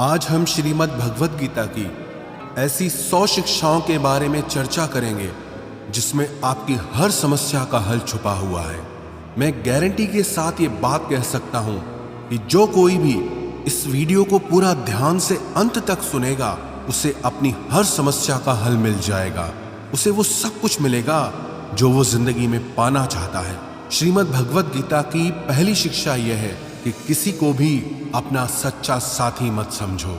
आज हम श्रीमद् भगवद गीता की ऐसी 100 शिक्षाओं के बारे में चर्चा करेंगे जिसमें आपकी हर समस्या का हल छुपा हुआ है। मैं गारंटी के साथ ये बात कह सकता हूं कि जो कोई भी इस वीडियो को पूरा ध्यान से अंत तक सुनेगा उसे अपनी हर समस्या का हल मिल जाएगा। उसे वो सब कुछ मिलेगा जो वो जिंदगी में पाना चाहता है। श्रीमद् भगवद गीता की पहली शिक्षा यह है कि किसी को भी अपना सच्चा साथी मत समझो।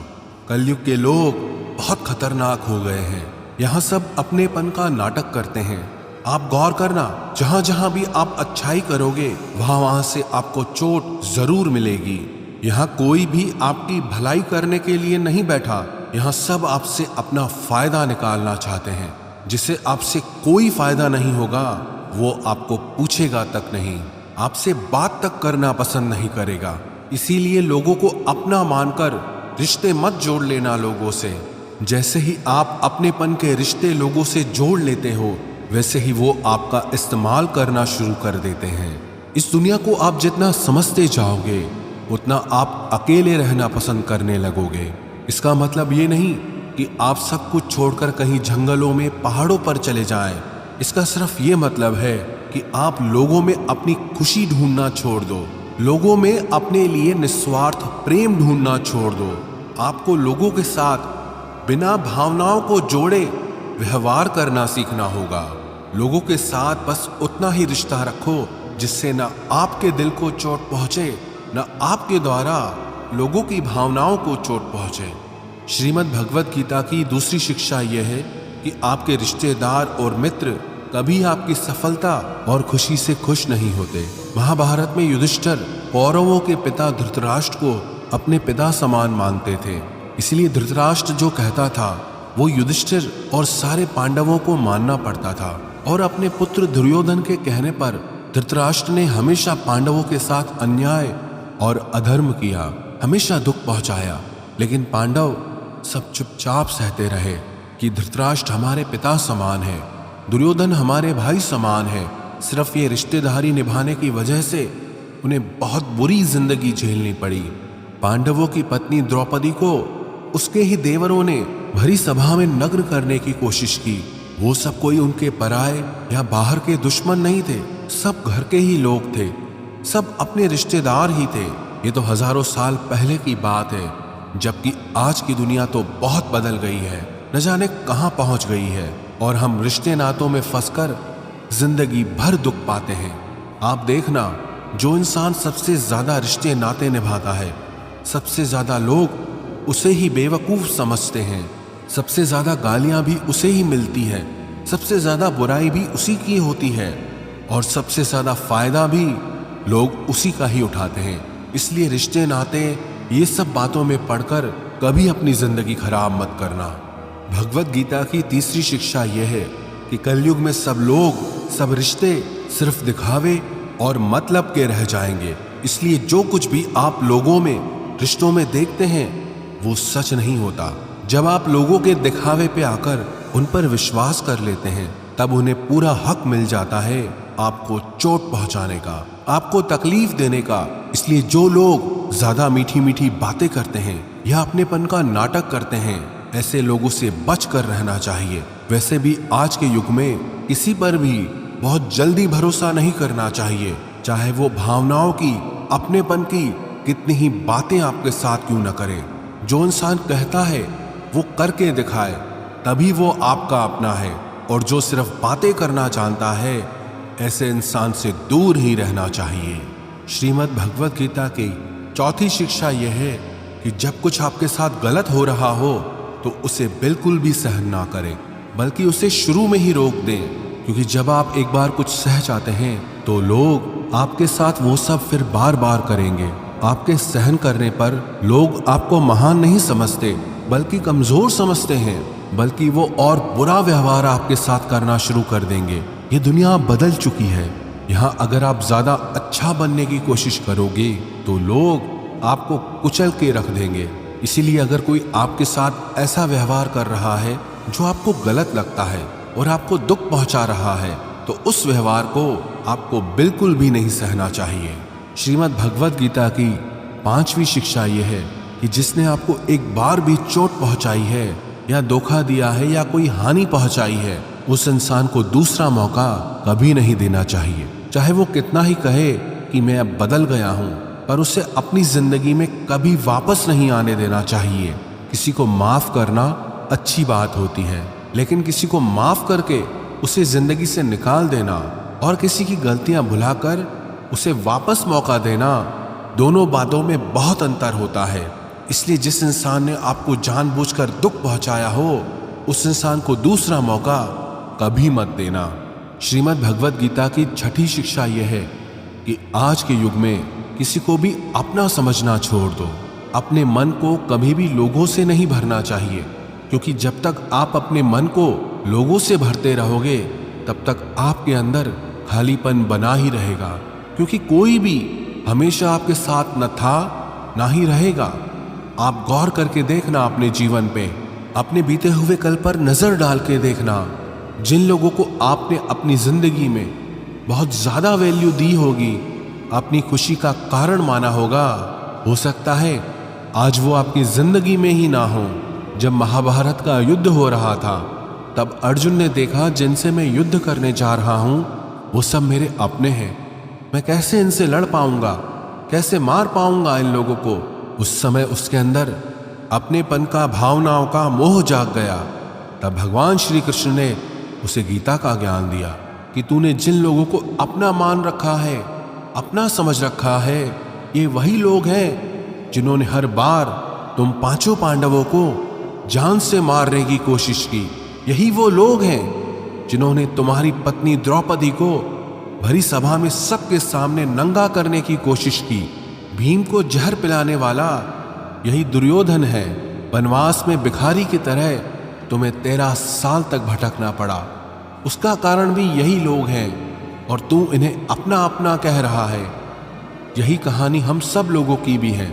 कलयुग के लोग बहुत खतरनाक हो गए हैं। यहाँ सब अपनेपन का नाटक करते हैं। आप गौर करना, जहां जहां भी आप अच्छाई करोगे वहां से आपको चोट जरूर मिलेगी। यहाँ कोई भी आपकी भलाई करने के लिए नहीं बैठा। यहाँ सब आपसे अपना फायदा निकालना चाहते हैं। जिसे आपसे कोई फायदा नहीं होगा वो आपको पूछेगा तक नहीं, आपसे बात तक करना पसंद नहीं करेगा। इसीलिए लोगों को अपना मानकर रिश्ते मत जोड़ लेना लोगों से। जैसे ही आप अपनेपन के रिश्ते लोगों से जोड़ लेते हो वैसे ही वो आपका इस्तेमाल करना शुरू कर देते हैं। इस दुनिया को आप जितना समझते जाओगे उतना आप अकेले रहना पसंद करने लगोगे। इसका मतलब ये नहीं कि आप सब कुछ छोड़कर कहीं जंगलों में पहाड़ों पर चले जाएं। इसका सिर्फ ये मतलब है कि आप लोगों में अपनी खुशी ढूंढना छोड़ दो, लोगों में अपने लिए निस्वार्थ प्रेम ढूंढना छोड़ दो। आपको लोगों के साथ बिना भावनाओं को जोड़े व्यवहार करना सीखना होगा। लोगों के साथ बस उतना ही रिश्ता रखो जिससे न आपके दिल को चोट पहुंचे न आपके द्वारा लोगों की भावनाओं को चोट पहुंचे। श्रीमद् भगवद गीता की दूसरी शिक्षा यह है कि आपके रिश्तेदार और मित्र कभी आपकी सफलता और खुशी से खुश नहीं होते। महाभारत में युधिष्ठिर कौरवों के पिता धृतराष्ट्र को अपने पिता समान मानते थे। इसलिए धृतराष्ट्र जो कहता था वो युधिष्ठिर और सारे पांडवों को मानना पड़ता था। और अपने पुत्र दुर्योधन के कहने पर धृतराष्ट्र ने हमेशा पांडवों के साथ अन्याय और अधर्म किया, हमेशा दुख पहुंचाया। लेकिन पांडव सब चुपचाप सहते रहे कि धृतराष्ट्र हमारे पिता समान है, दुर्योधन हमारे भाई समान है। सिर्फ ये रिश्तेदारी निभाने की वजह से उन्हें बहुत बुरी जिंदगी झेलनी पड़ी। पांडवों की पत्नी द्रौपदी को उसके ही देवरों ने भरी सभा में नग्न करने की कोशिश की। वो सब कोई उनके पराए या बाहर के दुश्मन नहीं थे, सब घर के ही लोग थे, सब अपने रिश्तेदार ही थे। ये तो हजारों साल पहले की बात है, जबकि आज की दुनिया तो बहुत बदल गई है, न जाने कहां पहुंच गई है। और हम रिश्ते नातों में फंसकर जिंदगी भर दुख पाते हैं। आप देखना, जो इंसान सबसे ज्यादा रिश्ते नाते निभाता है सबसे ज्यादा लोग उसे ही बेवकूफ समझते हैं, सबसे ज्यादा गालियां भी उसे ही मिलती है, सबसे ज्यादा बुराई भी उसी की होती है और सबसे ज्यादा फायदा भी लोग उसी का ही उठाते हैं। इसलिए रिश्ते नाते ये सब बातों में पढ़कर कभी अपनी जिंदगी खराब मत करना। भगवद गीता की तीसरी शिक्षा यह है कि कलयुग में सब लोग, सब रिश्ते सिर्फ दिखावे और मतलब के रह जाएंगे। इसलिए जो कुछ भी आप लोगों में, रिश्तों में देखते हैं वो सच नहीं होता। जब आप लोगों के दिखावे पे आकर उन पर विश्वास कर लेते हैं तब उन्हें पूरा हक मिल जाता है आपको चोट पहुंचाने का, आपको तकलीफ देने का। इसलिए जो लोग ज्यादा मीठी मीठी बातें करते हैं या अपनेपन का नाटक करते हैं, ऐसे लोगों से बचकर रहना चाहिए। वैसे भी आज के युग में किसी पर भी बहुत जल्दी भरोसा नहीं करना चाहिए, चाहे वो भावनाओं की, अपनेपन की कितनी ही बातें आपके साथ क्यों न करे। जो इंसान कहता है वो करके दिखाए तभी वो आपका अपना है, और जो सिर्फ बातें करना जानता है ऐसे इंसान से दूर ही रहना चाहिए। श्रीमद् भगवद गीता की चौथी शिक्षा यह है कि जब कुछ आपके साथ गलत हो रहा हो तो उसे बिल्कुल भी सहन ना करें, बल्कि उसे शुरू में ही रोक दें। क्योंकि जब आप एक बार कुछ सह जाते हैं तो लोग आपके साथ वो सब फिर बार बार करेंगे। आपके सहन करने पर लोग आपको महान नहीं समझते बल्कि कमजोर समझते हैं, बल्कि वो और बुरा व्यवहार आपके साथ करना शुरू कर देंगे। ये दुनिया बदल चुकी है। यहाँ अगर आप ज्यादा अच्छा बनने की कोशिश करोगे तो लोग आपको कुचल के रख देंगे। इसीलिए अगर कोई आपके साथ ऐसा व्यवहार कर रहा है जो आपको गलत लगता है और आपको दुख पहुंचा रहा है तो उस व्यवहार को आपको बिल्कुल भी नहीं सहना चाहिए। श्रीमद् भगवद गीता की पांचवी शिक्षा यह है कि जिसने आपको एक बार भी चोट पहुंचाई है या धोखा दिया है या कोई हानि पहुंचाई है, उस इंसान को दूसरा मौका कभी नहीं देना चाहिए। चाहे वो कितना ही कहे कि मैं अब बदल गया हूं, पर उसे अपनी जिंदगी में कभी वापस नहीं आने देना चाहिए। किसी को माफ करना अच्छी बात होती है, लेकिन किसी को माफ करके उसे जिंदगी से निकाल देना और किसी की गलतियां भुलाकर उसे वापस मौका देना, दोनों बातों में बहुत अंतर होता है। इसलिए जिस इंसान ने आपको जानबूझकर दुख पहुंचाया हो, उस इंसान को दूसरा मौका कभी मत देना। श्रीमद् भगवद गीता की छठी शिक्षा यह है कि आज के युग में किसी को भी अपना समझना छोड़ दो। अपने मन को कभी भी लोगों से नहीं भरना चाहिए, क्योंकि जब तक आप अपने मन को लोगों से भरते रहोगे तब तक आपके अंदर खालीपन बना ही रहेगा, क्योंकि कोई भी हमेशा आपके साथ न था ना ही रहेगा। आप गौर करके देखना अपने जीवन पे, अपने बीते हुए कल पर नजर डाल के देखना। जिन लोगों को आपने अपनी जिंदगी में बहुत ज्यादा वैल्यू दी होगी, अपनी खुशी का कारण माना होगा, हो सकता है आज वो आपकी जिंदगी में ही ना हो। जब महाभारत का युद्ध हो रहा था, तब अर्जुन ने देखा जिनसे मैं युद्ध करने जा रहा हूं वो सब मेरे अपने हैं, मैं कैसे इनसे लड़ पाऊंगा, कैसे मार पाऊंगा इन लोगों को। उस समय उसके अंदर अपनेपन का, भावनाओं का मोह जाग गया। तब भगवान श्री कृष्ण ने उसे गीता का ज्ञान दिया कि तूने जिन लोगों को अपना मान रखा है, अपना समझ रखा है, ये वही लोग हैं जिन्होंने हर बार तुम पांचों पांडवों को जान से मारने की कोशिश की। यही वो लोग हैं जिन्होंने तुम्हारी पत्नी द्रौपदी को भरी सभा में सबके सामने नंगा करने की कोशिश की। भीम को जहर पिलाने वाला यही दुर्योधन है। वनवास में भिखारी की तरह तुम्हें 13 साल तक भटकना पड़ा, उसका कारण भी यही लोग हैं, और तू इन्हें अपना अपना कह रहा है। यही कहानी हम सब लोगों की भी है।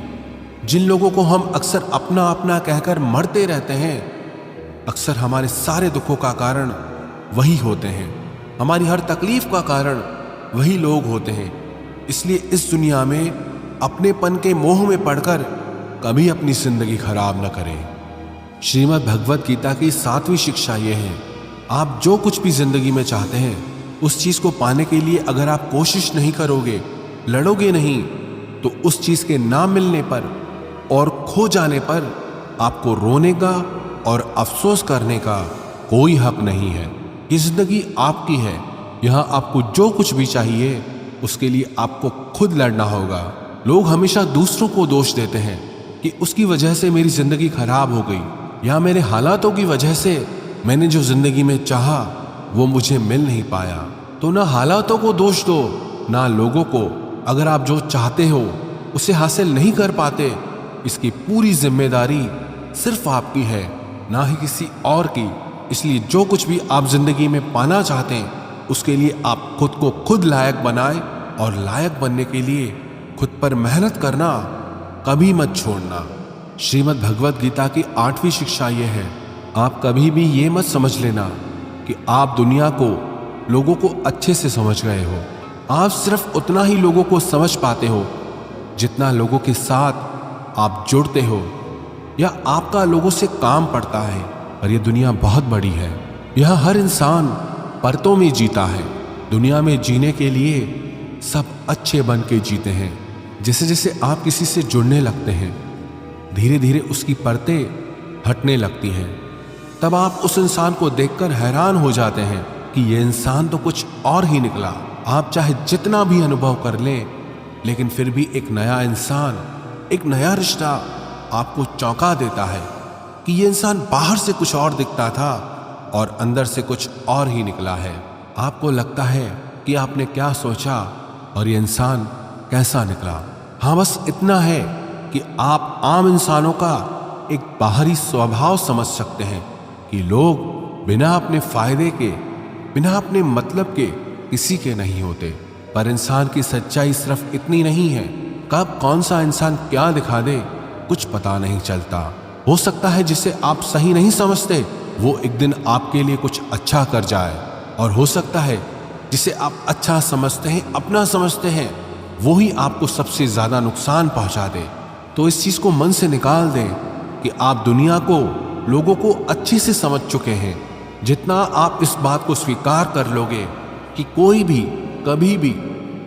जिन लोगों को हम अक्सर अपना अपना कहकर मरते रहते हैं, अक्सर हमारे सारे दुखों का कारण वही होते हैं, हमारी हर तकलीफ का कारण वही लोग होते हैं। इसलिए इस दुनिया में अपनेपन के मोह में पड़कर कभी अपनी जिंदगी खराब न करें। श्रीमद् भगवद गीता की 7वीं शिक्षा यह है, आप जो कुछ भी जिंदगी में चाहते हैं, उस चीज को पाने के लिए अगर आप कोशिश नहीं करोगे, लड़ोगे नहीं, तो उस चीज के ना मिलने पर और खो जाने पर आपको रोने का और अफसोस करने का कोई हक नहीं है। ये जिंदगी आपकी है। यहां आपको जो कुछ भी चाहिए उसके लिए आपको खुद लड़ना होगा। लोग हमेशा दूसरों को दोष देते हैं कि उसकी वजह से मेरी जिंदगी खराब हो गई, या मेरे हालातों की वजह से मैंने जो जिंदगी में चाहा वो मुझे मिल नहीं पाया। तो ना हालातों को दोष दो, ना लोगों को। अगर आप जो चाहते हो उसे हासिल नहीं कर पाते, इसकी पूरी जिम्मेदारी सिर्फ आपकी है, ना ही किसी और की। इसलिए जो कुछ भी आप जिंदगी में पाना चाहते हैं, उसके लिए आप खुद को खुद लायक बनाएं, और लायक बनने के लिए खुद पर मेहनत करना कभी मत छोड़ना। श्रीमद् भगवद गीता की 8वीं शिक्षा यह है, आप कभी भी ये मत समझ लेना कि आप दुनिया को, लोगों को अच्छे से समझ गए हो। आप सिर्फ उतना ही लोगों को समझ पाते हो जितना लोगों के साथ आप जुड़ते हो या आपका लोगों से काम पड़ता है। और ये दुनिया बहुत बड़ी है, यह हर इंसान परतों में जीता है। दुनिया में जीने के लिए सब अच्छे बन के जीते हैं। जैसे जैसे आप किसी से जुड़ने लगते हैं, धीरे धीरे उसकी परतें हटने लगती हैं। तब आप उस इंसान को देखकर हैरान हो जाते हैं कि ये इंसान तो कुछ और ही निकला। आप चाहे जितना भी अनुभव कर लें, लेकिन फिर भी एक नया इंसान, एक नया रिश्ता आपको चौंका देता है कि ये इंसान बाहर से कुछ और दिखता था और अंदर से कुछ और ही निकला है। आपको लगता है कि आपने क्या सोचा और ये इंसान कैसा निकला। हाँ, बस इतना है कि आप आम इंसानों का एक बाहरी स्वभाव समझ सकते हैं कि लोग बिना अपने फायदे के, बिना अपने मतलब के किसी के नहीं होते। पर इंसान की सच्चाई सिर्फ इतनी नहीं है, कब कौन सा इंसान क्या दिखा दे कुछ पता नहीं चलता। हो सकता है जिसे आप सही नहीं समझते वो एक दिन आपके लिए कुछ अच्छा कर जाए, और हो सकता है जिसे आप अच्छा समझते हैं, अपना समझते हैं, वो ही आपको सबसे ज्यादा नुकसान पहुंचा दे। तो इस चीज को मन से निकाल दें कि आप दुनिया को, लोगों को अच्छे से समझ चुके हैं। जितना आप इस बात को स्वीकार कर लोगे कि कोई भी कभी भी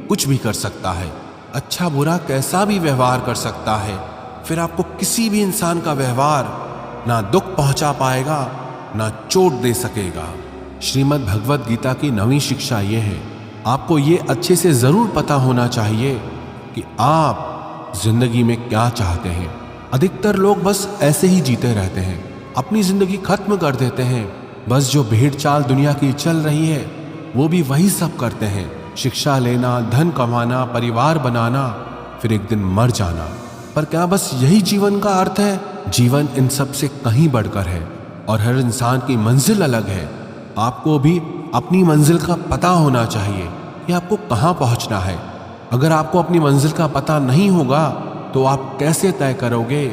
कुछ भी कर सकता है, अच्छा बुरा कैसा भी व्यवहार कर सकता है, फिर आपको किसी भी इंसान का व्यवहार ना दुख पहुंचा पाएगा ना चोट दे सकेगा। श्रीमद् भगवद गीता की 9वीं शिक्षा यह है, आपको ये अच्छे से जरूर पता होना चाहिए कि आप जिंदगी में क्या चाहते हैं। अधिकतर लोग बस ऐसे ही जीते रहते हैं, अपनी जिंदगी खत्म कर देते हैं। बस जो भेड़ चाल दुनिया की चल रही है वो भी वही सब करते हैं, शिक्षा लेना, धन कमाना, परिवार बनाना, फिर एक दिन मर जाना। पर क्या बस यही जीवन का अर्थ है? जीवन इन सब से कहीं बढ़कर है और हर इंसान की मंजिल अलग है। आपको भी अपनी मंजिल का पता होना चाहिए कि आपको कहाँ पहुँचना है। अगर आपको अपनी मंजिल का पता नहीं होगा तो आप कैसे तय करोगे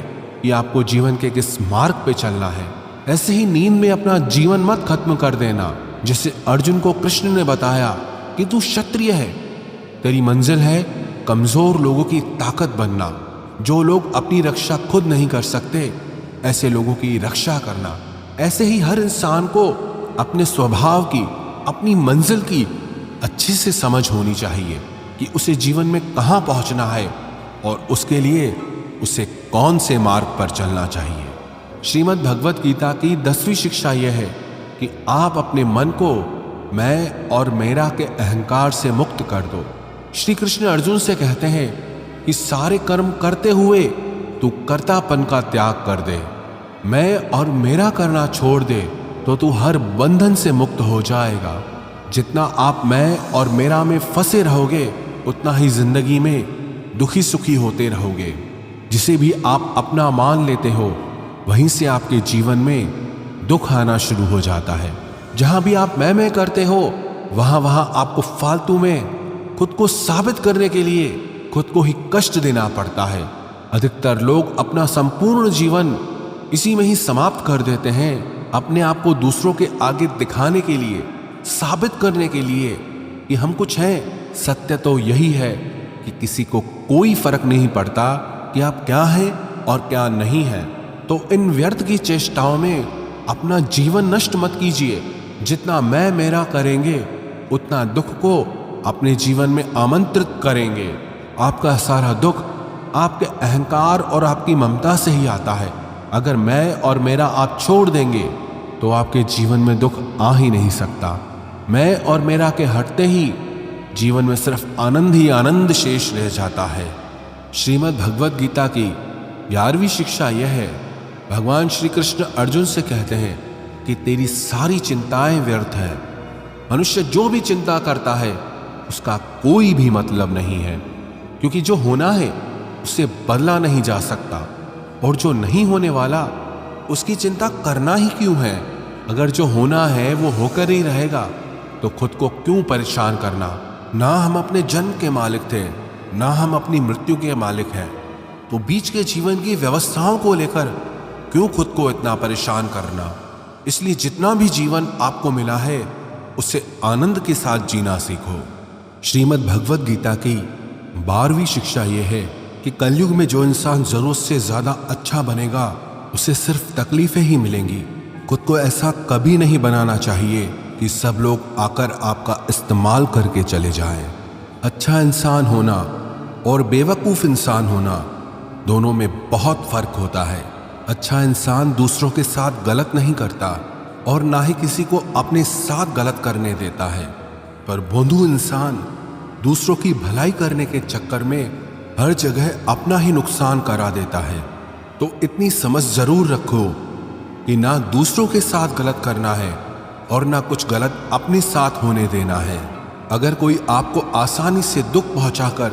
कि आपको जीवन के किस मार्ग पे चलना है? ऐसे ही नींद में अपना जीवन मत खत्म कर देना। जैसे अर्जुन को कृष्ण ने बताया कि तू क्षत्रिय है, तेरी मंजिल है कमजोर लोगों की ताकत बनना। जो लोग अपनी रक्षा खुद नहीं कर सकते, ऐसे लोगों की रक्षा करना। ऐसे ही हर इंसान को अपने स्वभाव की, अपनी मंजिल की अच्छे से समझ होनी चाहिए कि उसे जीवन में कहाँ पहुँचना है और उसके लिए उसे कौन से मार्ग पर चलना चाहिए। श्रीमद् भगवद गीता की 10वीं शिक्षा यह है कि आप अपने मन को मैं और मेरा के अहंकार से मुक्त कर दो। श्री कृष्ण अर्जुन से कहते हैं कि सारे कर्म करते हुए तू कर्तापन का त्याग कर दे, मैं और मेरा करना छोड़ दे तो तू हर बंधन से मुक्त हो जाएगा। जितना आप मैं और मेरा में फंसे रहोगे उतना ही जिंदगी में दुखी सुखी होते रहोगे। जिसे भी आप अपना मान लेते हो वहीं से आपके जीवन में दुख आना शुरू हो जाता है। जहां भी आप मैं करते हो वहां आपको फालतू में खुद को साबित करने के लिए खुद को ही कष्ट देना पड़ता है। अधिकतर लोग अपना संपूर्ण जीवन इसी में ही समाप्त कर देते हैं, अपने आप को दूसरों के आगे दिखाने के लिए, साबित करने के लिए कि हम कुछ हैं। सत्य तो यही है कि किसी को कोई फर्क नहीं पड़ता कि आप क्या हैं और क्या नहीं हैं। तो इन व्यर्थ की चेष्टाओं में अपना जीवन नष्ट मत कीजिए। जितना मैं मेरा करेंगे उतना दुख को अपने जीवन में आमंत्रित करेंगे। आपका सारा दुख आपके अहंकार और आपकी ममता से ही आता है। अगर मैं और मेरा आप छोड़ देंगे तो आपके जीवन में दुख आ ही नहीं सकता। मैं और मेरा के हटते ही जीवन में सिर्फ आनंद ही आनंद शेष रह जाता है। श्रीमद् भगवद गीता की 11वीं शिक्षा यह है, भगवान श्री कृष्ण अर्जुन से कहते हैं कि तेरी सारी चिंताएं व्यर्थ है। मनुष्य जो भी चिंता करता है उसका कोई भी मतलब नहीं है, क्योंकि जो होना है उससे बदला नहीं जा सकता और जो नहीं होने वाला उसकी चिंता करना ही क्यों है। अगर जो होना है वो होकर ही रहेगा तो खुद को क्यों परेशान करना। ना हम अपने जन्म के मालिक थे, ना हम अपनी मृत्यु के मालिक हैं, तो बीच के जीवन की व्यवस्थाओं को लेकर क्यों खुद को इतना परेशान करना। इसलिए जितना भी जीवन आपको मिला है उसे आनंद के साथ जीना सीखो। श्रीमद् भगवद गीता की 12वीं शिक्षा यह है कि कलयुग में जो इंसान जरूरत से ज्यादा अच्छा बनेगा उसे सिर्फ तकलीफें ही मिलेंगी। खुद को ऐसा कभी नहीं बनाना चाहिए कि सब लोग आकर आपका इस्तेमाल करके चले जाएं। अच्छा इंसान होना और बेवकूफ़ इंसान होना दोनों में बहुत फर्क होता है। अच्छा इंसान दूसरों के साथ गलत नहीं करता और ना ही किसी को अपने साथ गलत करने देता है, पर भोंदू इंसान दूसरों की भलाई करने के चक्कर में हर जगह अपना ही नुकसान करा देता है। तो इतनी समझ जरूर रखो कि ना दूसरों के साथ गलत करना है और ना कुछ गलत अपने साथ होने देना है। अगर कोई आपको आसानी से दुख पहुंचाकर,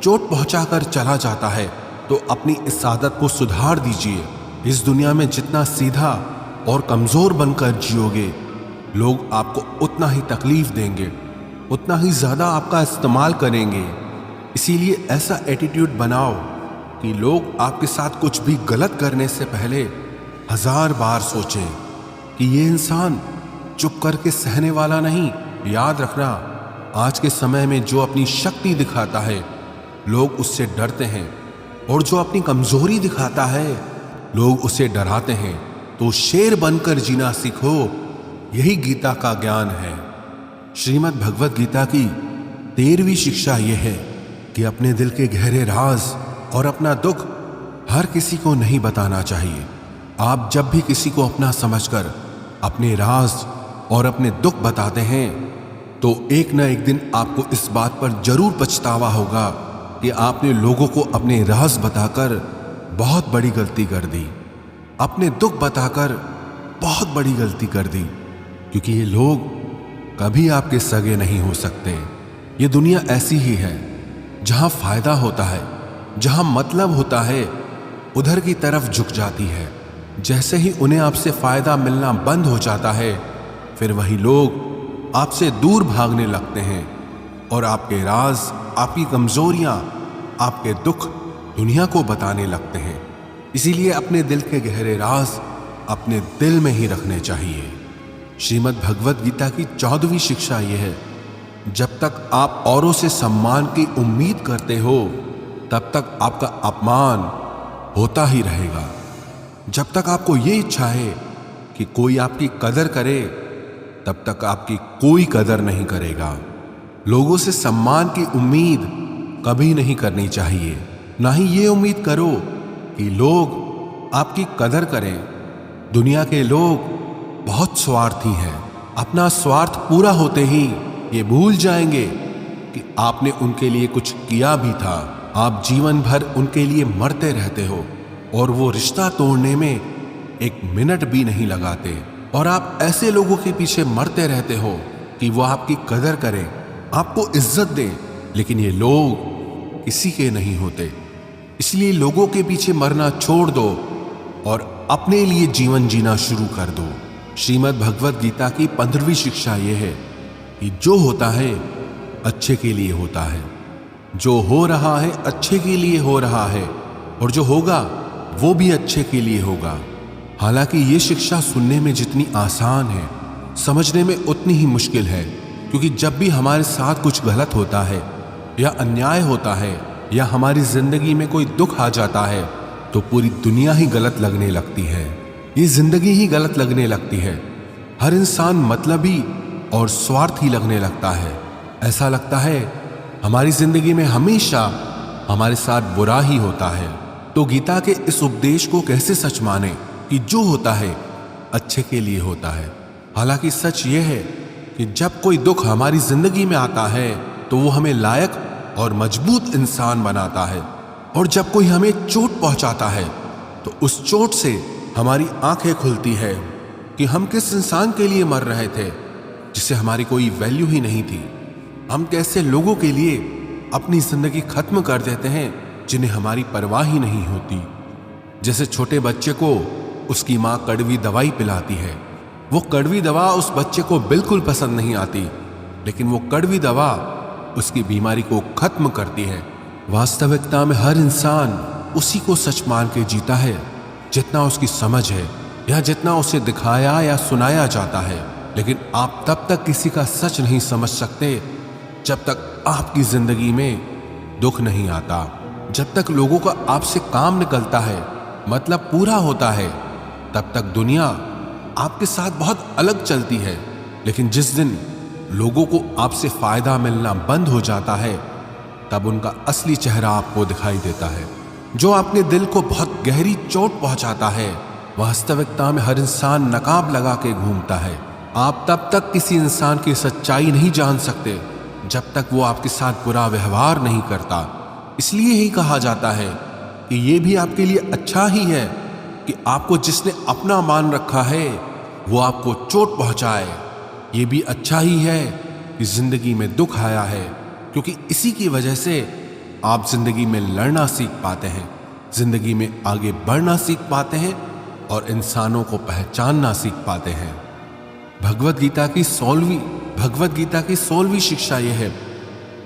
चोट पहुंचाकर चला जाता है तो अपनी इस आदत को सुधार दीजिए। इस दुनिया में जितना सीधा और कमजोर बनकर जियोगे, लोग आपको उतना ही तकलीफ देंगे, उतना ही ज्यादा आपका इस्तेमाल करेंगे। इसीलिए ऐसा एटीट्यूड बनाओ कि लोग आपके साथ कुछ भी गलत करने से पहले 1000 बार सोचें कि ये इंसान चुप करके सहने वाला नहीं। याद रखना, आज के समय में जो अपनी शक्ति दिखाता है लोग उससे डरते हैं, और जो अपनी कमजोरी दिखाता है लोग उसे डराते हैं। तो शेर बनकर जीना सीखो, यही गीता का ज्ञान है। श्रीमद् भगवत गीता की 13वीं शिक्षा यह है कि अपने दिल के गहरे राज और अपना दुख हर किसी को नहीं बताना चाहिए। आप जब भी किसी को अपना समझकर अपने राज और अपने दुख बताते हैं तो एक न एक दिन आपको इस बात पर जरूर पछतावा होगा कि आपने लोगों को अपने राज बताकर बहुत बड़ी गलती कर दी, अपने दुख बताकर बहुत बड़ी गलती कर दी, क्योंकि ये लोग कभी आपके सगे नहीं हो सकते। ये दुनिया ऐसी ही है, जहां फायदा होता है, जहां मतलब होता है, उधर की तरफ झुक जाती है। जैसे ही उन्हें आपसे फायदा मिलना बंद हो जाता है, फिर वही लोग आपसे दूर भागने लगते हैं और आपके राज, आपकी कमजोरियां, आपके दुख दुनिया को बताने लगते हैं। इसीलिए अपने दिल के गहरे राज अपने दिल में ही रखने चाहिए। श्रीमद् भगवत गीता की 14वीं शिक्षा यह है, जब तक आप औरों से सम्मान की उम्मीद करते हो तब तक आपका अपमान होता ही रहेगा। जब तक आपको ये इच्छा है कि कोई आपकी कदर करे तब तक आपकी कोई कदर नहीं करेगा। लोगों से सम्मान की उम्मीद कभी नहीं करनी चाहिए। ना ही ये उम्मीद करो कि लोग आपकी कदर करें। दुनिया के लोग बहुत स्वार्थी हैं। अपना स्वार्थ पूरा होते ही ये भूल जाएंगे कि आपने उनके लिए कुछ किया भी था। आप जीवन भर उनके लिए मरते रहते हो और वो रिश्ता तोड़ने में एक मिनट भी नहीं लगाते। और आप ऐसे लोगों के पीछे मरते रहते हो कि वो आपकी कदर करें, आपको इज्जत दें, लेकिन ये लोग किसी के नहीं होते। इसलिए लोगों के पीछे मरना छोड़ दो और अपने लिए जीवन जीना शुरू कर दो। श्रीमद् भगवत गीता की 15वीं शिक्षा यह है कि जो होता है अच्छे के लिए होता है, जो हो रहा है अच्छे के लिए हो रहा है, और जो होगा वो भी अच्छे के लिए होगा। हालांकि ये शिक्षा सुनने में जितनी आसान है, समझने में उतनी ही मुश्किल है, क्योंकि जब भी हमारे साथ कुछ गलत होता है या अन्याय होता है या हमारी जिंदगी में कोई दुख आ जाता है तो पूरी दुनिया ही गलत लगने लगती है। ये जिंदगी ही गलत लगने लगती है। हर इंसान मतलबी और स्वार्थी लगने लगता है। ऐसा लगता है हमारी जिंदगी में हमेशा हमारे साथ बुरा ही होता है। तो गीता के इस उपदेश को कैसे सच माने कि जो होता है अच्छे के लिए होता है। हालांकि सच यह है कि जब कोई दुख हमारी जिंदगी में आता है तो वो हमें लायक और मजबूत इंसान बनाता है, और जब कोई हमें चोट पहुंचाता है तो उस चोट से हमारी आंखें खुलती है कि हम किस इंसान के लिए मर रहे थे जिसे हमारी कोई वैल्यू ही नहीं थी। हम कैसे लोगों के लिए अपनी जिंदगी खत्म कर देते हैं जिन्हें हमारी परवाह ही नहीं होती। जैसे छोटे बच्चे को उसकी माँ कड़वी दवाई पिलाती है, वो कड़वी दवा उस बच्चे को बिल्कुल पसंद नहीं आती, लेकिन वो कड़वी दवा उसकी बीमारी को खत्म करती है। वास्तविकता में हर इंसान उसी को सच मान के जीता है जितना उसकी समझ है या जितना उसे दिखाया या सुनाया जाता है। लेकिन आप तब तक किसी का सच नहीं समझ सकते जब तक आपकी जिंदगी में दुख नहीं आता, जब तक लोगों का आपसे काम निकलता है, मतलब पूरा होता है, तब तक दुनिया आपके साथ बहुत अलग चलती है। लेकिन जिस दिन लोगों को आपसे फायदा मिलना बंद हो जाता है तब उनका असली चेहरा आपको दिखाई देता है। जो अपने दिल को बहुत गहरी चोट पहुंचाता है, वास्तविकता में हर इंसान नकाब लगा के घूमता है। आप तब तक किसी इंसान की सच्चाई नहीं जान सकते जब तक वो आपके साथ बुरा व्यवहार नहीं करता। इसलिए ही कहा जाता है कि ये भी आपके लिए अच्छा ही है कि आपको जिसने अपना मान रखा है वो आपको चोट पहुंचाए। ये भी अच्छा ही है कि जिंदगी में दुख आया है, क्योंकि इसी की वजह से आप जिंदगी में लड़ना सीख पाते हैं, जिंदगी में आगे बढ़ना सीख पाते हैं और इंसानों को पहचानना सीख पाते हैं। भगवत गीता की 16वीं शिक्षा यह है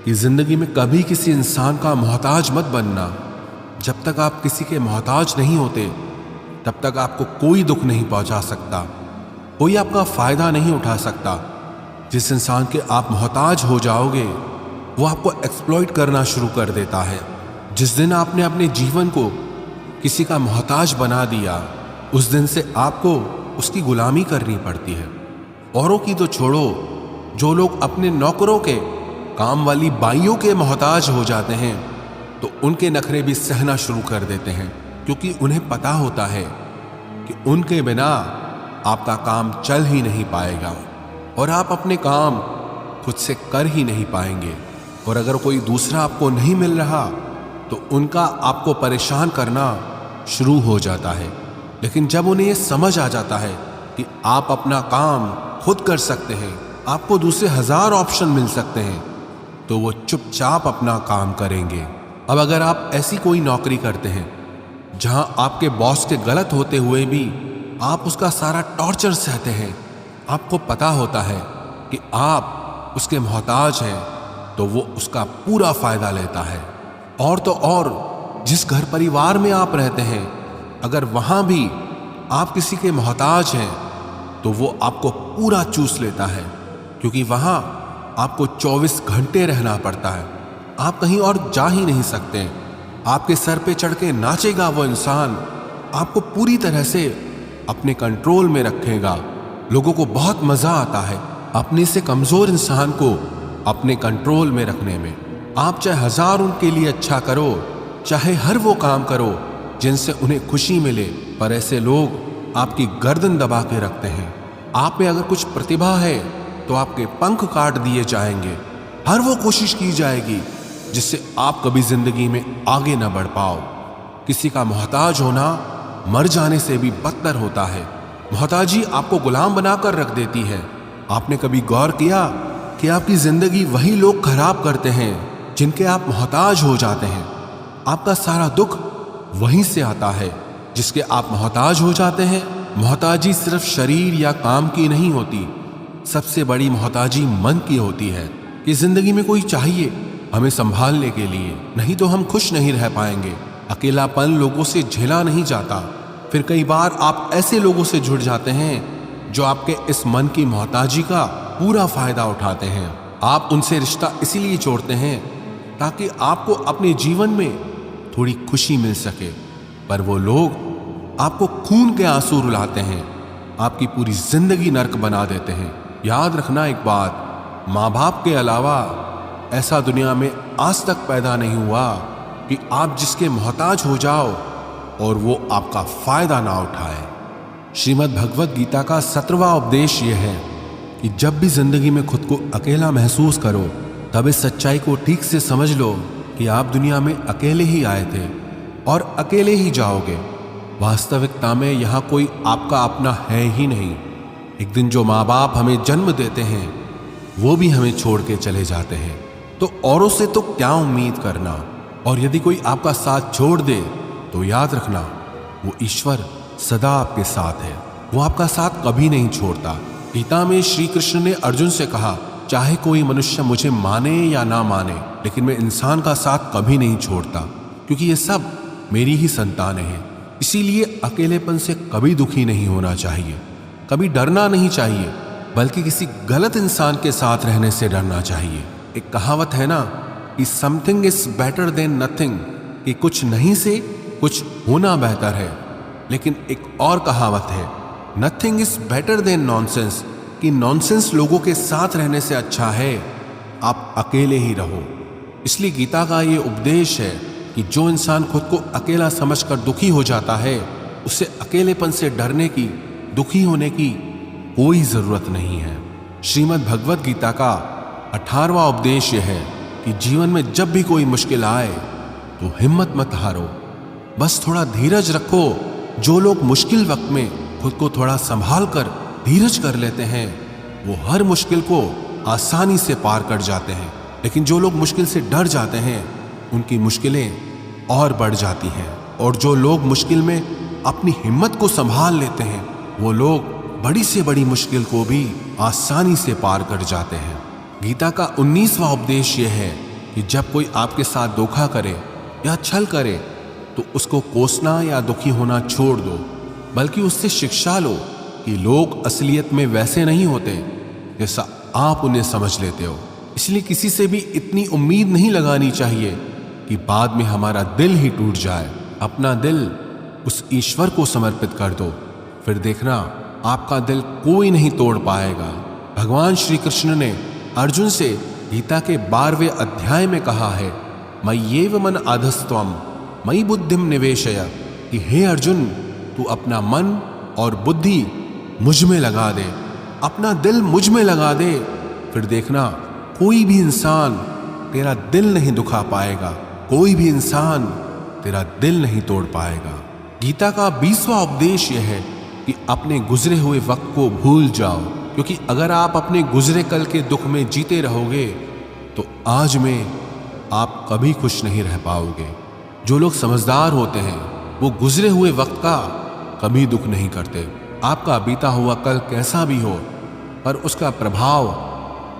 कि जिंदगी में कभी किसी इंसान का मोहताज मत बनना। जब तक आप किसी के मोहताज नहीं होते तब तक आपको कोई दुख नहीं पहुंचा सकता, कोई आपका फायदा नहीं उठा सकता। जिस इंसान के आप मोहताज हो जाओगे वो आपको एक्सप्लॉइट करना शुरू कर देता है। जिस दिन आपने अपने जीवन को किसी का मोहताज बना दिया, उस दिन से आपको उसकी गुलामी करनी पड़ती है। औरों की तो छोड़ो, जो लोग अपने नौकरों के, काम वाली बाइयों के मोहताज हो जाते हैं तो उनके नखरे भी सहना शुरू कर देते हैं, क्योंकि उन्हें पता होता है कि उनके बिना आपका काम चल ही नहीं पाएगा और आप अपने काम खुद से कर ही नहीं पाएंगे। और अगर कोई दूसरा आपको नहीं मिल रहा तो उनका आपको परेशान करना शुरू हो जाता है। लेकिन जब उन्हें यह समझ आ जाता है कि आप अपना काम खुद कर सकते हैं, आपको दूसरे 1000 ऑप्शन मिल सकते हैं, तो वो चुपचाप अपना काम करेंगे। अब अगर आप ऐसी कोई नौकरी करते हैं जहां आपके बॉस के गलत होते हुए भी आप उसका सारा टॉर्चर सहते हैं, आपको पता होता है कि आप उसके मोहताज हैं, तो वो उसका पूरा फायदा लेता है। और तो और जिस घर परिवार में आप रहते हैं, अगर वहां भी आप किसी के मोहताज हैं तो वो आपको पूरा चूस लेता है, क्योंकि वहां आपको 24 घंटे रहना पड़ता है। आप कहीं और जा ही नहीं सकते। आपके सर पे चढ़ के नाचेगा वो इंसान, आपको पूरी तरह से अपने कंट्रोल में रखेगा। लोगों को बहुत मजा आता है अपने से कमजोर इंसान को अपने कंट्रोल में रखने में। आप चाहे 1000 उनके लिए अच्छा करो, चाहे हर वो काम करो जिनसे उन्हें खुशी मिले, पर ऐसे लोग आपकी गर्दन दबा के रखते हैं। आप में अगर कुछ प्रतिभा है तो आपके पंख काट दिए जाएंगे। हर वो कोशिश की जाएगी जिससे आप कभी जिंदगी में आगे न बढ़ पाओ। किसी का मोहताज होना मर जाने से भी बदतर होता है। मोहताजी आपको गुलाम बनाकर रख देती है। आपने कभी गौर किया कि आपकी जिंदगी वही लोग खराब करते हैं जिनके आप मोहताज हो जाते हैं। आपका सारा दुख वहीं से आता है जिसके आप मोहताज हो जाते हैं। मोहताजी सिर्फ शरीर या काम की नहीं होती, सबसे बड़ी मोहताजी मन की होती है कि जिंदगी में कोई चाहिए हमें संभालने के लिए, नहीं तो हम खुश नहीं रह पाएंगे। अकेलापन लोगों से झेला नहीं जाता। फिर कई बार आप ऐसे लोगों से जुड़ जाते हैं जो आपके इस मन की मोहताजी का पूरा फायदा उठाते हैं। आप उनसे रिश्ता इसीलिए जोड़ते हैं ताकि आपको अपने जीवन में थोड़ी खुशी मिल सके, पर वो लोग आपको खून के आंसू रुलाते हैं, आपकी पूरी जिंदगी नर्क बना देते हैं। याद रखना एक बात, माँ बाप के अलावा ऐसा दुनिया में आज तक पैदा नहीं हुआ कि आप जिसके मोहताज हो जाओ और वो आपका फायदा ना उठाए। श्रीमद् भगवत गीता का 17वां उपदेश यह है कि जब भी जिंदगी में खुद को अकेला महसूस करो, तब इस सच्चाई को ठीक से समझ लो कि आप दुनिया में अकेले ही आए थे और अकेले ही जाओगे। वास्तविकता में यहाँ कोई आपका अपना है ही नहीं। एक दिन जो माँ बाप हमें जन्म देते हैं वो भी हमें छोड़ के चले जाते हैं, तो औरों से तो क्या उम्मीद करना। और यदि कोई आपका साथ छोड़ दे तो याद रखना, वो ईश्वर सदा आपके साथ है, वो आपका साथ कभी नहीं छोड़ता। गीता में श्री कृष्ण ने अर्जुन से कहा, चाहे कोई मनुष्य मुझे माने या ना माने, लेकिन मैं इंसान का साथ कभी नहीं छोड़ता, क्योंकि ये सब मेरी ही संतानें हैं। इसीलिए अकेलेपन से कभी दुखी नहीं होना चाहिए, कभी डरना नहीं चाहिए, बल्कि किसी गलत इंसान के साथ रहने से डरना चाहिए। एक कहावत है ना कि something is better than nothing, कि कुछ नहीं से कुछ होना बेहतर है। लेकिन एक और कहावत है, nothing is better than nonsense, कि नॉनसेंस लोगों के साथ रहने से अच्छा है आप अकेले ही रहो। इसलिए गीता का ये उपदेश है कि जो इंसान खुद को अकेला समझकर दुखी हो जाता है, उसे अकेलेपन से डरने की, दुखी होने की कोई जरूरत नहीं है। श्रीमद् भगवत गीता का 18वां उपदेश यह है कि जीवन में जब भी कोई मुश्किल आए तो हिम्मत मत हारो, बस थोड़ा धीरज रखो। जो लोग मुश्किल वक्त में खुद को थोड़ा संभाल कर धीरज कर लेते हैं, वो हर मुश्किल को आसानी से पार कर जाते हैं। लेकिन जो लोग मुश्किल से डर जाते हैं, उनकी मुश्किलें और बढ़ जाती हैं। और जो लोग मुश्किल में अपनी हिम्मत को संभाल लेते हैं, वो लोग बड़ी से बड़ी मुश्किल को भी आसानी से पार कर जाते हैं। गीता का 19वां उपदेश यह है कि जब कोई आपके साथ धोखा करे या छल करे तो उसको कोसना या दुखी होना छोड़ दो, बल्कि उससे शिक्षा लो कि लोग असलियत में वैसे नहीं होते जैसा आप उन्हें समझ लेते हो। इसलिए किसी से भी इतनी उम्मीद नहीं लगानी चाहिए कि बाद में हमारा दिल ही टूट जाए। अपना दिल उस ईश्वर को समर्पित कर दो, फिर देखना आपका दिल कोई नहीं तोड़ पाएगा। भगवान श्री कृष्ण ने अर्जुन से गीता के 12वें अध्याय में कहा है, मय्येव मन अधस्त्वम मयि बुद्धिम निवेशय, कि हे अर्जुन, तू अपना मन और बुद्धि मुझ में लगा दे, अपना दिल मुझ में लगा दे, फिर देखना कोई भी इंसान तेरा दिल नहीं दुखा पाएगा, कोई भी इंसान तेरा दिल नहीं तोड़ पाएगा। गीता का 20वां उपदेश यह है कि अपने गुजरे हुए वक्त को भूल जाओ, क्योंकि अगर आप अपने गुजरे कल के दुख में जीते रहोगे तो आज में आप कभी खुश नहीं रह पाओगे। जो लोग समझदार होते हैं वो गुजरे हुए वक्त का कभी दुख नहीं करते। आपका बीता हुआ कल कैसा भी हो, पर उसका प्रभाव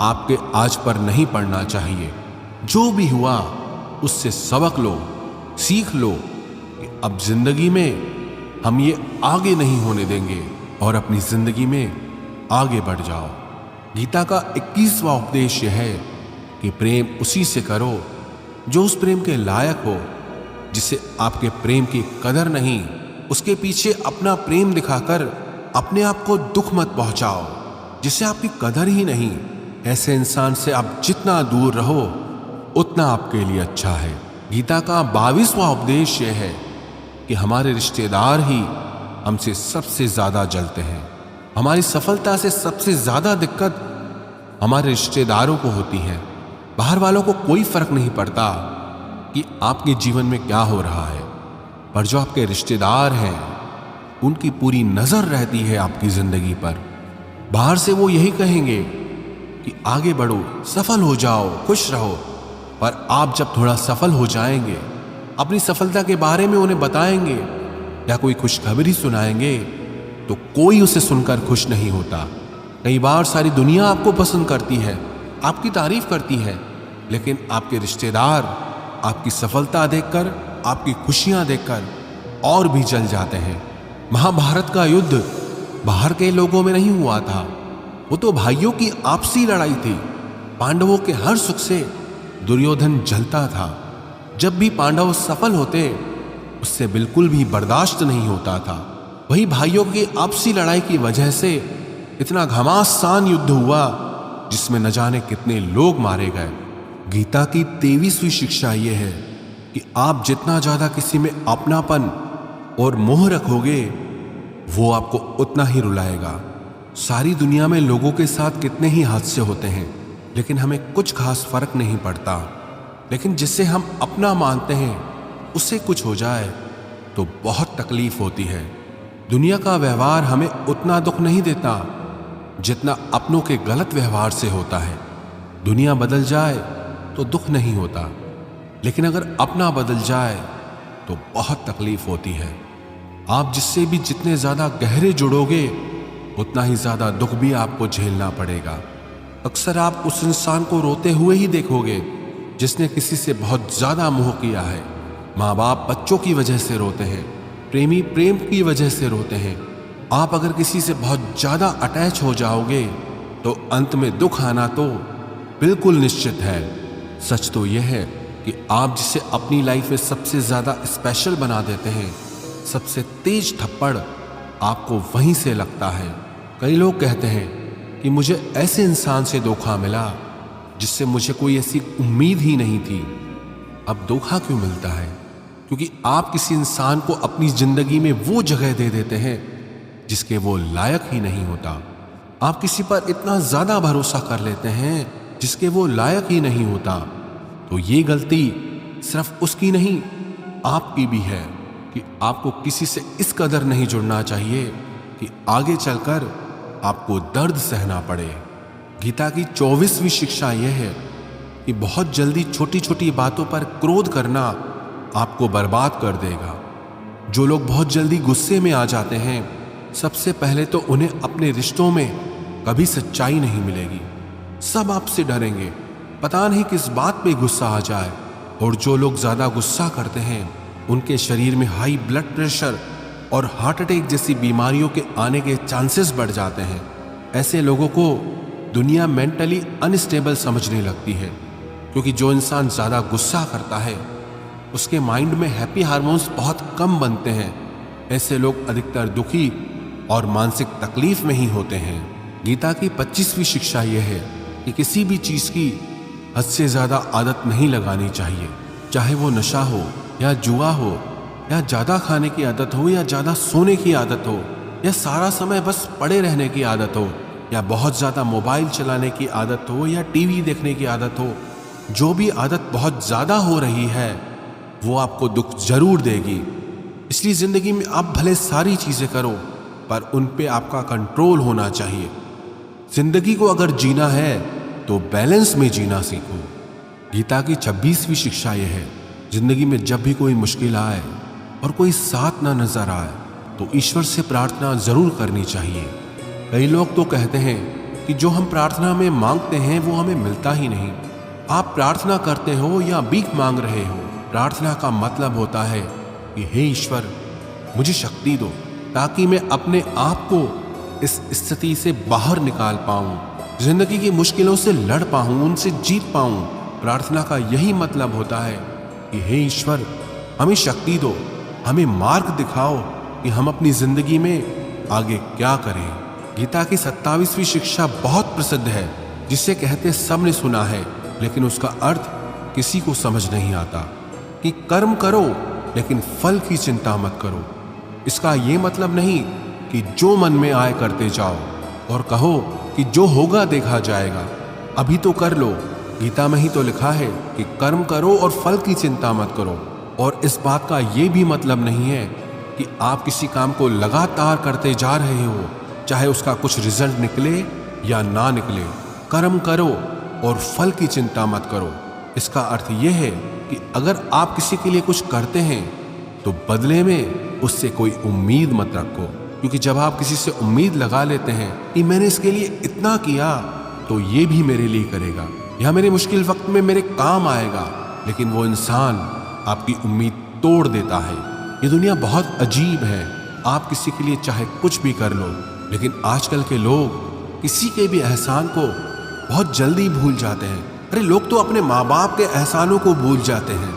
आपके आज पर नहीं पड़ना चाहिए। जो भी हुआ उससे सबक लो, सीख लो कि अब जिंदगी में हम ये आगे नहीं होने देंगे और अपनी जिंदगी में आगे बढ़ जाओ। गीता का 21वां उपदेश यह है कि प्रेम उसी से करो जो उस प्रेम के लायक हो। जिसे आपके प्रेम की कदर नहीं, उसके पीछे अपना प्रेम दिखाकर अपने आप को दुख मत पहुंचाओ। जिसे आपकी कदर ही नहीं, ऐसे इंसान से आप जितना दूर रहो उतना आपके लिए अच्छा है। गीता का 22वां उपदेश यह है कि हमारे रिश्तेदार ही हमसे सबसे ज्यादा जलते हैं। हमारी सफलता से सबसे ज्यादा दिक्कत हमारे रिश्तेदारों को होती है। बाहर वालों को कोई फर्क नहीं पड़ता कि आपके जीवन में क्या हो रहा है, पर जो आपके रिश्तेदार हैं उनकी पूरी नजर रहती है आपकी जिंदगी पर। बाहर से वो यही कहेंगे कि आगे बढ़ो, सफल हो जाओ, खुश रहो, पर आप जब थोड़ा सफल हो जाएंगे, अपनी सफलता के बारे में उन्हें बताएंगे या कोई खुशखबरी सुनाएंगे तो कोई उसे सुनकर खुश नहीं होता। कई बार सारी दुनिया आपको पसंद करती है, आपकी तारीफ करती है, लेकिन आपके रिश्तेदार आपकी सफलता देखकर, आपकी खुशियां देखकर और भी जल जाते हैं। महाभारत का युद्ध बाहर के लोगों में नहीं हुआ था, वो तो भाइयों की आपसी लड़ाई थी। पांडवों के हर सुख से दुर्योधन जलता था। जब भी पांडव सफल होते उससे बिल्कुल भी बर्दाश्त नहीं होता था। वही भाइयों की आपसी लड़ाई की वजह से इतना घमासान युद्ध हुआ जिसमें न जाने कितने लोग मारे गए। गीता की 23वीं शिक्षा यह है कि आप जितना ज्यादा किसी में अपनापन और मोह रखोगे वो आपको उतना ही रुलाएगा। सारी दुनिया में लोगों के साथ कितने ही हादसे होते हैं, लेकिन हमें कुछ खास फर्क नहीं पड़ता। लेकिन जिससे हम अपना मानते हैं उससे कुछ हो जाए तो बहुत तकलीफ होती है। दुनिया का व्यवहार हमें उतना दुख नहीं देता जितना अपनों के गलत व्यवहार से होता है। दुनिया बदल जाए तो दुख नहीं होता, लेकिन अगर अपना बदल जाए तो बहुत तकलीफ होती है। आप जिससे भी जितने ज्यादा गहरे जुड़ोगे उतना ही ज्यादा दुख भी आपको झेलना पड़ेगा। अक्सर आप उस इंसान को रोते हुए ही देखोगे जिसने किसी से बहुत ज्यादा मोह किया है। माँ बाप बच्चों की वजह से रोते हैं, प्रेमी प्रेम की वजह से रोते हैं। आप अगर किसी से बहुत ज्यादा अटैच हो जाओगे तो अंत में दुख आना तो बिल्कुल निश्चित है। सच तो यह है कि आप जिसे अपनी लाइफ में सबसे ज्यादा स्पेशल बना देते हैं, सबसे तेज थप्पड़ आपको वहीं से लगता है। कई लोग कहते हैं कि मुझे ऐसे इंसान से धोखा मिला जिससे मुझे कोई ऐसी उम्मीद ही नहीं थी। अब धोखा क्यों मिलता है? क्योंकि आप किसी इंसान को अपनी जिंदगी में वो जगह दे देते हैं जिसके वो लायक ही नहीं होता। आप किसी पर इतना ज्यादा भरोसा कर लेते हैं जिसके वो लायक ही नहीं होता। तो ये गलती सिर्फ उसकी नहीं, आपकी भी है कि आपको किसी से इस कदर नहीं जुड़ना चाहिए कि आगे चलकर आपको दर्द सहना पड़े। गीता की 24वीं शिक्षा यह है कि बहुत जल्दी छोटी छोटी बातों पर क्रोध करना आपको बर्बाद कर देगा। जो लोग बहुत जल्दी गुस्से में आ जाते हैं, सबसे पहले तो उन्हें अपने रिश्तों में कभी सच्चाई नहीं मिलेगी। सब आपसे डरेंगे, पता नहीं किस बात पे गुस्सा आ जाए। और जो लोग ज्यादा गुस्सा करते हैं उनके शरीर में हाई ब्लड प्रेशर और हार्ट अटैक जैसी बीमारियों के आने के चांसेस बढ़ जाते हैं। ऐसे लोगों को दुनिया मेंटली अनस्टेबल समझने लगती है, क्योंकि जो इंसान ज्यादा गुस्सा करता है उसके माइंड में हैप्पी हार्मोन्स बहुत कम बनते हैं। ऐसे लोग अधिकतर दुखी और मानसिक तकलीफ में ही होते हैं। गीता की 25वीं शिक्षा यह है कि किसी भी चीज की हद से ज्यादा आदत नहीं लगानी चाहिए, चाहे वो नशा हो या जुआ हो या ज्यादा खाने की आदत हो या ज्यादा सोने की आदत हो या सारा समय बस पड़े रहने की आदत हो या बहुत ज्यादा मोबाइल चलाने की आदत हो या टीवी देखने की आदत हो। जो भी आदत बहुत ज्यादा हो रही है वो आपको दुख जरूर देगी। इसलिए जिंदगी में आप भले सारी चीजें करो पर उन पे आपका कंट्रोल होना चाहिए। जिंदगी को अगर जीना है तो बैलेंस में जीना सीखो। गीता की 26वीं शिक्षा यह है, जिंदगी में जब भी कोई मुश्किल आए और कोई साथ ना नजर आए तो ईश्वर से प्रार्थना जरूर करनी चाहिए। कई लोग तो कहते हैं कि जो हम प्रार्थना में मांगते हैं वो हमें मिलता ही नहीं। आप प्रार्थना करते हो या भीख मांग रहे हो, प्रार्थना का मतलब होता है कि हे ईश्वर मुझे शक्ति दो ताकि मैं अपने आप को इस स्थिति से बाहर निकाल पाऊं, जिंदगी की मुश्किलों से लड़ पाऊं, उनसे जीत पाऊं। प्रार्थना का यही मतलब होता है कि हे ईश्वर हमें शक्ति दो, हमें मार्ग दिखाओ कि हम अपनी जिंदगी में आगे क्या करें। गीता की 27वीं शिक्षा बहुत प्रसिद्ध है, जिसे कहते सब ने सुना है लेकिन उसका अर्थ किसी को समझ नहीं आता कि कर्म करो लेकिन फल की चिंता मत करो। इसका ये मतलब नहीं कि जो मन में आए करते जाओ और कहो कि जो होगा देखा जाएगा, अभी तो कर लो। गीता में ही तो लिखा है कि कर्म करो और फल की चिंता मत करो। और इस बात का ये भी मतलब नहीं है कि आप किसी काम को लगातार करते जा रहे हो, चाहे उसका कुछ रिजल्ट निकले या ना निकले। कर्म करो और फल की चिंता मत करो। इसका अर्थ यह है कि अगर आप किसी के लिए कुछ करते हैं तो बदले में उससे कोई उम्मीद मत रखो, क्योंकि जब आप किसी से उम्मीद लगा लेते हैं कि मैंने इसके लिए इतना किया तो ये भी मेरे लिए करेगा या मेरे मुश्किल वक्त में मेरे काम आएगा, लेकिन वो इंसान आपकी उम्मीद तोड़ देता है। ये दुनिया बहुत अजीब है। आप किसी के लिए चाहे कुछ भी कर लो, लेकिन आजकल के लोग किसी के भी एहसान को बहुत जल्दी भूल जाते हैं। अरे लोग तो अपने माँ बाप के एहसानों को भूल जाते हैं,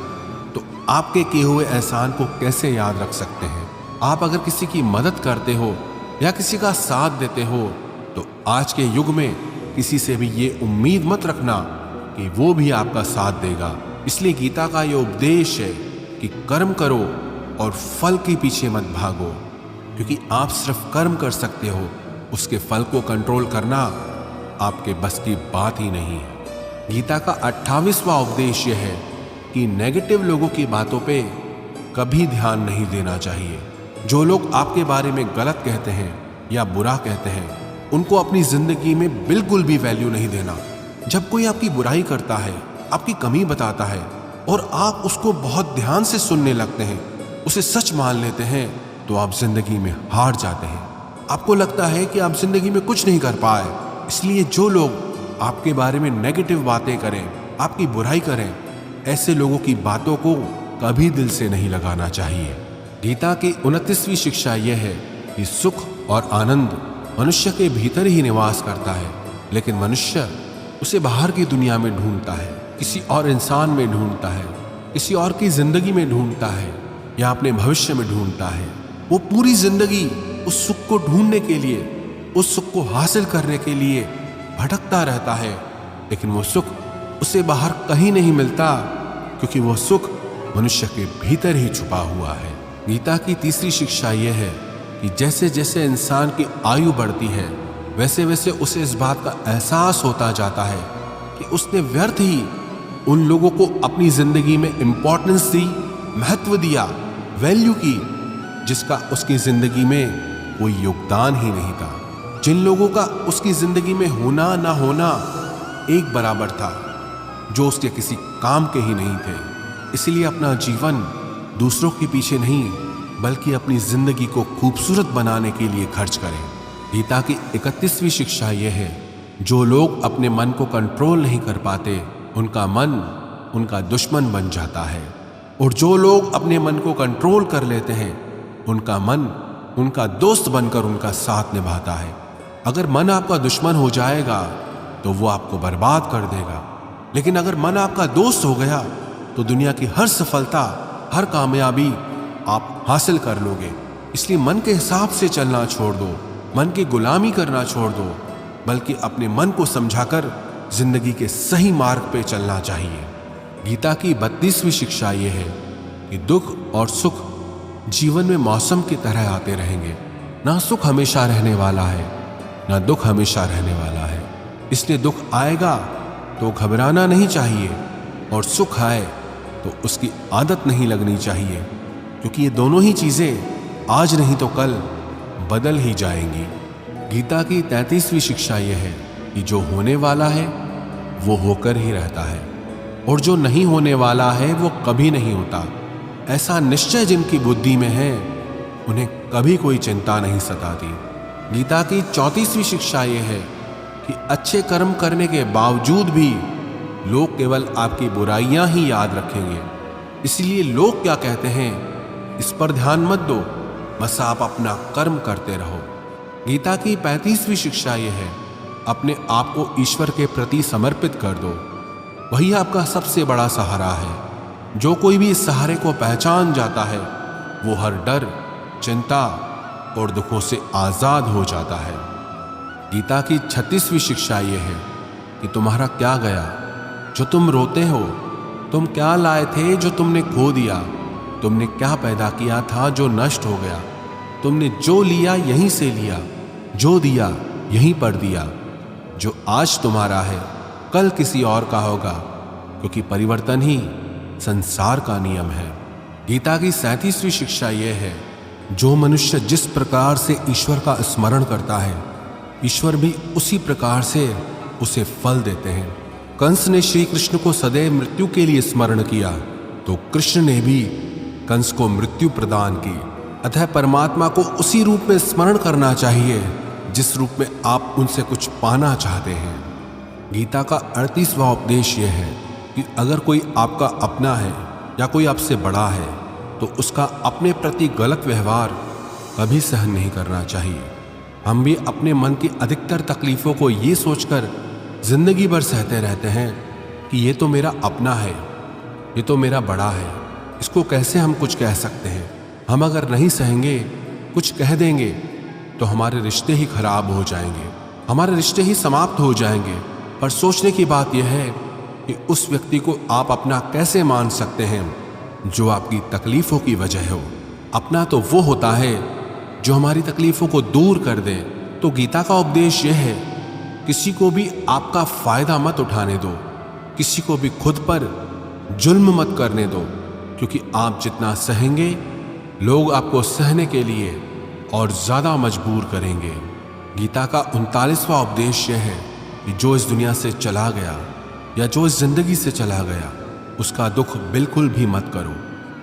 तो आपके किए हुए एहसान को कैसे याद रख सकते हैं। आप अगर किसी की मदद करते हो या किसी का साथ देते हो तो आज के युग में किसी से भी ये उम्मीद मत रखना कि वो भी आपका साथ देगा। इसलिए गीता का ये उपदेश है कि कर्म करो और फल के पीछे मत भागो, क्योंकि आप सिर्फ कर्म कर सकते हो, उसके फल को कंट्रोल करना आपके बस की बात ही नहीं है। गीता का 28वां उपदेश यह है कि नेगेटिव लोगों की बातों पे कभी ध्यान नहीं देना चाहिए। जो लोग आपके बारे में गलत कहते हैं या बुरा कहते हैं, उनको अपनी जिंदगी में बिल्कुल भी वैल्यू नहीं देना। जब कोई आपकी बुराई करता है, आपकी कमी बताता है और आप उसको बहुत ध्यान से सुनने लगते हैं, उसे सच मान लेते हैं, तो आप जिंदगी में हार जाते हैं। आपको लगता है कि आप जिंदगी में कुछ नहीं कर पाए। इसलिए जो लोग आपके बारे में नेगेटिव बातें करें, आपकी बुराई करें, ऐसे लोगों की बातों को कभी दिल से नहीं लगाना चाहिए। गीता की 29वीं शिक्षा यह है कि सुख और आनंद मनुष्य के भीतर ही निवास करता है, लेकिन मनुष्य उसे बाहर की दुनिया में ढूंढता है, किसी और इंसान में ढूंढता है, किसी और की जिंदगी में ढूंढता है या अपने भविष्य में ढूंढता है। वो पूरी जिंदगी उस सुख को ढूंढने के लिए, उस सुख को हासिल करने के लिए भटकता रहता है, लेकिन वो सुख उसे बाहर कहीं नहीं मिलता, क्योंकि वो सुख मनुष्य के भीतर ही छुपा हुआ है। गीता की 3री शिक्षा यह है कि जैसे जैसे इंसान की आयु बढ़ती है, वैसे वैसे उसे इस बात का एहसास होता जाता है कि उसने व्यर्थ ही उन लोगों को अपनी जिंदगी में इंपॉर्टेंस दी, महत्व दिया, वैल्यू की, जिसका उसकी जिंदगी में कोई योगदान ही नहीं था। जिन लोगों का उसकी जिंदगी में होना ना होना एक बराबर था, जो उसके किसी काम के ही नहीं थे। इसलिए अपना जीवन दूसरों के पीछे नहीं, बल्कि अपनी जिंदगी को खूबसूरत बनाने के लिए खर्च करें। गीता की 31वीं शिक्षा यह है, जो लोग अपने मन को कंट्रोल नहीं कर पाते, उनका मन उनका दुश्मन बन जाता है, और जो लोग अपने मन को कंट्रोल कर लेते हैं, उनका मन उनका दोस्त बनकर उनका साथ निभाता है। अगर मन आपका दुश्मन हो जाएगा तो वो आपको बर्बाद कर देगा, लेकिन अगर मन आपका दोस्त हो गया तो दुनिया की हर सफलता हर कामयाबी आप हासिल कर लोगे। इसलिए मन के हिसाब से चलना छोड़ दो, मन की गुलामी करना छोड़ दो, बल्कि अपने मन को समझाकर जिंदगी के सही मार्ग पे चलना चाहिए। गीता की 32वीं शिक्षा यह है कि दुख और सुख जीवन में मौसम की तरह आते रहेंगे। ना सुख हमेशा रहने वाला है, ना दुख हमेशा रहने वाला है। इसलिए दुख आएगा तो घबराना नहीं चाहिए, और सुख आए तो उसकी आदत नहीं लगनी चाहिए, क्योंकि ये दोनों ही चीजें आज नहीं तो कल बदल ही जाएंगी। गीता की 33वीं शिक्षा यह है कि जो होने वाला है वो होकर ही रहता है, और जो नहीं होने वाला है वो कभी नहीं होता। ऐसा निश्चय जिनकी बुद्धि में है उन्हें कभी कोई चिंता नहीं सताती। गीता की 34वीं शिक्षा यह है कि अच्छे कर्म करने के बावजूद भी लोग केवल आपकी बुराइयां ही याद रखेंगे। इसलिए लोग क्या कहते हैं इस पर ध्यान मत दो, बस आप अपना कर्म करते रहो। गीता की 35वीं शिक्षा यह है अपने आप को ईश्वर के प्रति समर्पित कर दो, वही आपका सबसे बड़ा सहारा है। जो कोई भी इस सहारे को पहचान जाता है वो हर डर, चिंता और दुखों से आजाद हो जाता है। गीता की 36वीं शिक्षा यह है कि तुम्हारा क्या गया जो तुम रोते हो, तुम क्या लाए थे जो तुमने खो दिया, तुमने क्या पैदा किया था जो नष्ट हो गया, तुमने जो लिया यहीं से लिया, जो दिया यहीं पर दिया। जो आज तुम्हारा है कल किसी और का होगा, क्योंकि परिवर्तन ही संसार का नियम है। गीता की 37वीं शिक्षा यह है जो मनुष्य जिस प्रकार से ईश्वर का स्मरण करता है, ईश्वर भी उसी प्रकार से उसे फल देते हैं। कंस ने श्री कृष्ण को सदैव मृत्यु के लिए स्मरण किया, तो कृष्ण ने भी कंस को मृत्यु प्रदान की। अतः परमात्मा को उसी रूप में स्मरण करना चाहिए जिस रूप में आप उनसे कुछ पाना चाहते हैं। गीता का 38वां उपदेश यह है कि अगर कोई आपका अपना है या कोई आपसे बड़ा है तो उसका अपने प्रति गलत व्यवहार कभी सहन नहीं करना चाहिए। हम भी अपने मन की अधिकतर तकलीफों को ये सोचकर जिंदगी भर सहते रहते हैं कि ये तो मेरा अपना है, ये तो मेरा बड़ा है, इसको कैसे हम कुछ कह सकते हैं। हम अगर नहीं सहेंगे, कुछ कह देंगे तो हमारे रिश्ते ही खराब हो जाएंगे, हमारे रिश्ते ही समाप्त हो जाएंगे। पर सोचने की बात यह है कि उस व्यक्ति को आप अपना कैसे मान सकते हैं जो आपकी तकलीफों की वजह हो। अपना तो वो होता है जो हमारी तकलीफों को दूर कर दे। तो गीता का उपदेश यह है किसी को भी आपका फायदा मत उठाने दो, किसी को भी खुद पर जुल्म मत करने दो, क्योंकि आप जितना सहेंगे लोग आपको सहने के लिए और ज्यादा मजबूर करेंगे। गीता का 39वां उपदेश यह है कि जो इस दुनिया से चला गया या जो इस जिंदगी से चला गया उसका दुख बिल्कुल भी मत करो,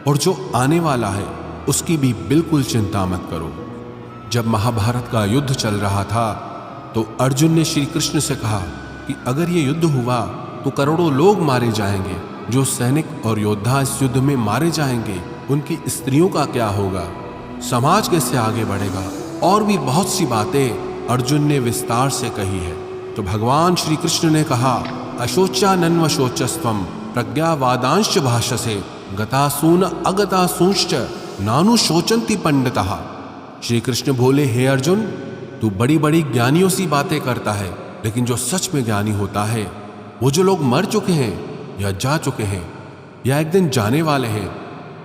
और जो आने वाला है उसकी भी बिल्कुल चिंता मत करो। जब महाभारत का युद्ध चल रहा था तो अर्जुन ने श्री कृष्ण से कहा कि अगर ये युद्ध हुआ तो करोड़ों लोग मारे जाएंगे। जो सैनिक और योद्धा इस युद्ध में मारे जाएंगे उनकी स्त्रियों का क्या होगा, समाज कैसे आगे बढ़ेगा। और भी बहुत सी बातें अर्जुन ने विस्तार से कही है। तो भगवान श्री कृष्ण ने कहा अशोचा नन्व शोचस्त्वम प्रज्ञावादांश भाषसे गतासून अगतासूंश्च नानु शोचंति पंडितः। श्री कृष्ण बोले हे अर्जुन, तू बड़ी बड़ी ज्ञानियों सी बातें करता है, लेकिन जो सच में ज्ञानी होता है वो जो लोग मर चुके हैं या जा चुके हैं या एक दिन जाने वाले हैं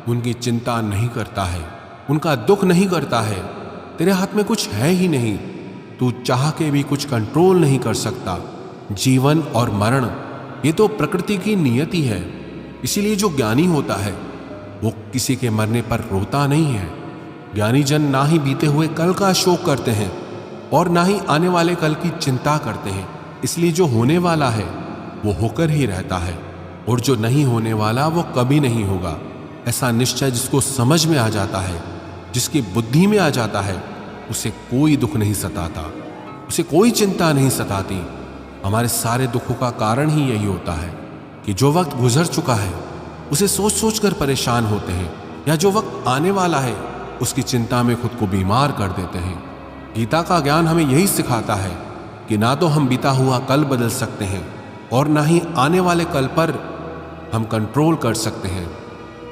उनकी चिंता नहीं करता है, उनका दुख नहीं करता है। तेरे हाथ में कुछ है ही नहीं, तू चाह के भी कुछ कंट्रोल नहीं कर सकता। जीवन और मरण ये तो प्रकृति की नियति है। इसीलिए जो ज्ञानी होता है वो किसी के मरने पर रोता नहीं है। ज्ञानी जन ना ही बीते हुए कल का शोक करते हैं और ना ही आने वाले कल की चिंता करते हैं। इसलिए जो होने वाला है वो होकर ही रहता है, और जो नहीं होने वाला वो कभी नहीं होगा। ऐसा निश्चय जिसको समझ में आ जाता है, जिसकी बुद्धि में आ जाता है, उसे कोई दुख नहीं सताता, उसे कोई चिंता नहीं सताती। हमारे सारे दुखों का कारण ही यही होता है कि जो वक्त गुजर चुका है उसे सोच सोच कर परेशान होते हैं, या जो वक्त आने वाला है उसकी चिंता में खुद को बीमार कर देते हैं। गीता का ज्ञान हमें यही सिखाता है कि ना तो हम बीता हुआ कल बदल सकते हैं और ना ही आने वाले कल पर हम कंट्रोल कर सकते हैं।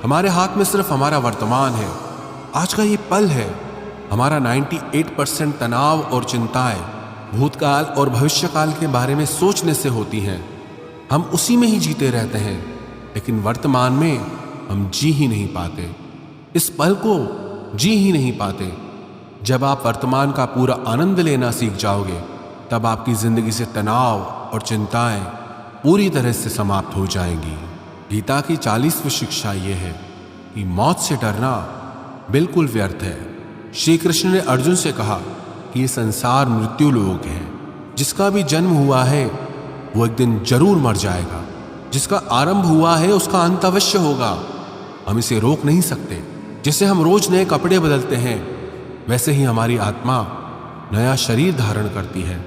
हमारे हाथ में सिर्फ हमारा वर्तमान है, आज का ये पल है। हमारा 98% तनाव और चिंताएं भूतकाल और भविष्यकाल के बारे में सोचने से होती हैं। हम उसी में ही जीते रहते हैं, लेकिन वर्तमान में हम जी ही नहीं पाते, इस पल को जी ही नहीं पाते। जब आप वर्तमान का पूरा आनंद लेना सीख जाओगे, तब आपकी जिंदगी से तनाव और चिंताएं पूरी तरह से समाप्त हो जाएंगी। गीता की 40वीं शिक्षा यह है कि मौत से डरना बिल्कुल व्यर्थ है। श्री कृष्ण ने अर्जुन से कहा कि ये संसार मृत्यु लोक है, जिसका भी जन्म हुआ है वो एक दिन जरूर मर जाएगा। जिसका आरंभ हुआ है उसका अंत अवश्य होगा। हम इसे रोक नहीं सकते। जैसे हम रोज नए कपड़े बदलते हैं, वैसे ही हमारी आत्मा नया शरीर धारण करती है।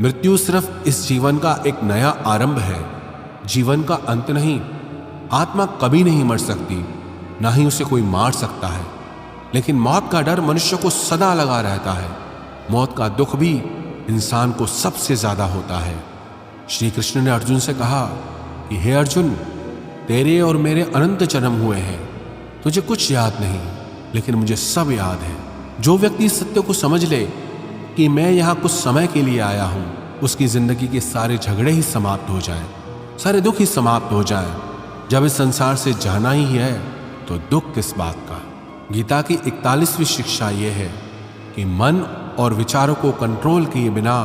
मृत्यु सिर्फ इस जीवन का एक नया आरंभ है, जीवन का अंत नहीं। आत्मा कभी नहीं मर सकती, ना ही उसे कोई मार सकता है। लेकिन मौत का डर मनुष्य को सदा लगा रहता है। मौत का दुख भी इंसान को सबसे ज्यादा होता है। श्री कृष्ण ने अर्जुन से कहा कि हे अर्जुन, तेरे और मेरे अनंत जन्म हुए हैं, तुझे कुछ याद नहीं, लेकिन मुझे सब याद है। जो व्यक्ति इस सत्य को समझ ले कि मैं यहाँ कुछ समय के लिए आया हूँ, उसकी जिंदगी के सारे झगड़े ही समाप्त हो जाएं, सारे दुख ही समाप्त हो जाएं। जब इस संसार से जाना ही है तो दुख किस बात का। गीता की 41वीं शिक्षा यह है कि मन और विचारों को कंट्रोल किए बिना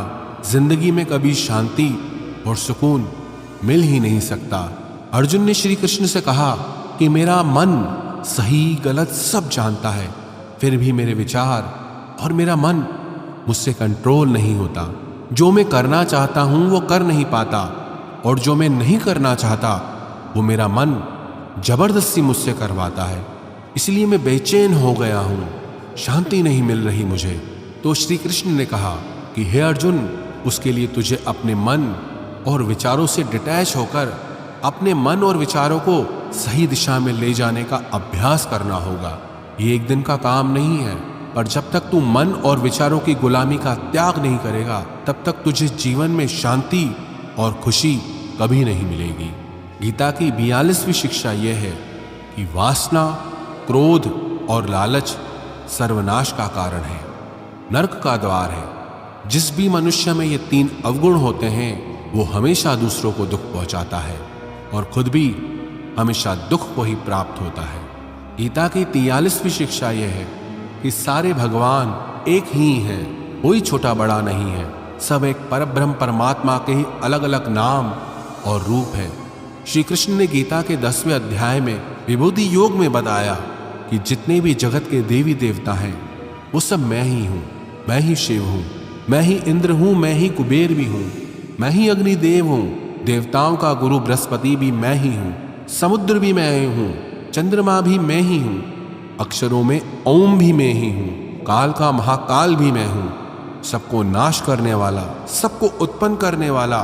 जिंदगी में कभी शांति और सुकून मिल ही नहीं सकता। अर्जुन ने श्री कृष्ण से कहा कि मेरा मन सही गलत सब जानता है, फिर भी मेरे विचार और मेरा मन मुझसे कंट्रोल नहीं होता। जो मैं करना चाहता हूं वो कर नहीं पाता, और जो मैं नहीं करना चाहता वो मेरा मन जबरदस्ती मुझसे करवाता है। इसलिए मैं बेचैन हो गया हूं, शांति नहीं मिल रही मुझे। तो श्री कृष्ण ने कहा कि हे अर्जुन, उसके लिए तुझे अपने मन और विचारों से डिटैच होकर अपने मन और विचारों को सही दिशा में ले जाने का अभ्यास करना होगा। ये एक दिन का काम नहीं है, पर जब तक तू मन और विचारों की गुलामी का त्याग नहीं करेगा, तब तक तुझे जीवन में शांति और खुशी कभी नहीं मिलेगी। गीता की 42वीं शिक्षा यह है कि वासना, क्रोध और लालच सर्वनाश का कारण है, नरक का द्वार है। जिस भी मनुष्य में ये 3 अवगुण होते हैं, वो हमेशा दूसरों को दुख पहुंचाता है और खुद भी हमेशा दुख को ही प्राप्त होता है। गीता की 43वीं शिक्षा यह है कि सारे भगवान एक ही हैं, कोई छोटा बड़ा नहीं है। सब एक परब्रह्म परमात्मा के ही अलग अलग नाम और रूप है। श्री कृष्ण ने गीता के 10वें अध्याय में विभूति योग में बताया कि जितने भी जगत के देवी देवता हैं, वो सब मैं ही हूँ। मैं ही शिव हूँ, मैं ही इंद्र हूँ, मैं ही कुबेर भी हूँ, मैं ही अग्निदेव हूँ। देवताओं का गुरु बृहस्पति भी मैं ही हूँ, समुद्र भी मैं ही हूँ, चंद्रमा भी मैं ही हूँ, अक्षरों में ओम भी मैं ही हूँ, काल का महाकाल भी मैं हूँ, सबको नाश करने वाला, सबको उत्पन्न करने वाला,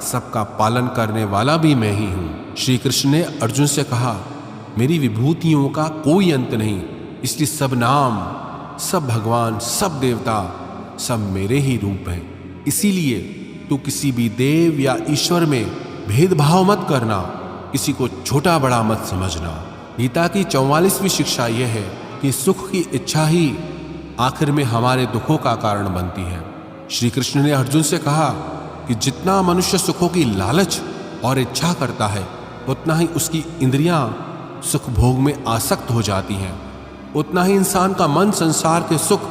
सबका पालन करने वाला भी मैं ही हूँ। श्री कृष्ण ने अर्जुन से कहा, मेरी विभूतियों का कोई अंत नहीं, इसलिए सब नाम, सब भगवान, सब देवता, सब मेरे ही रूप हैं। इसीलिए तू किसी भी देव या ईश्वर में भेदभाव मत करना, किसी को छोटा बड़ा मत समझना। गीता की 44वीं शिक्षा यह है कि सुख की इच्छा ही आखिर में हमारे दुखों का कारण बनती है। श्री कृष्ण ने अर्जुन से कहा कि जितना मनुष्य सुखों की लालच और इच्छा करता है, उतना ही उसकी इंद्रियां सुख भोग में आसक्त हो जाती हैं, उतना ही इंसान का मन संसार के सुख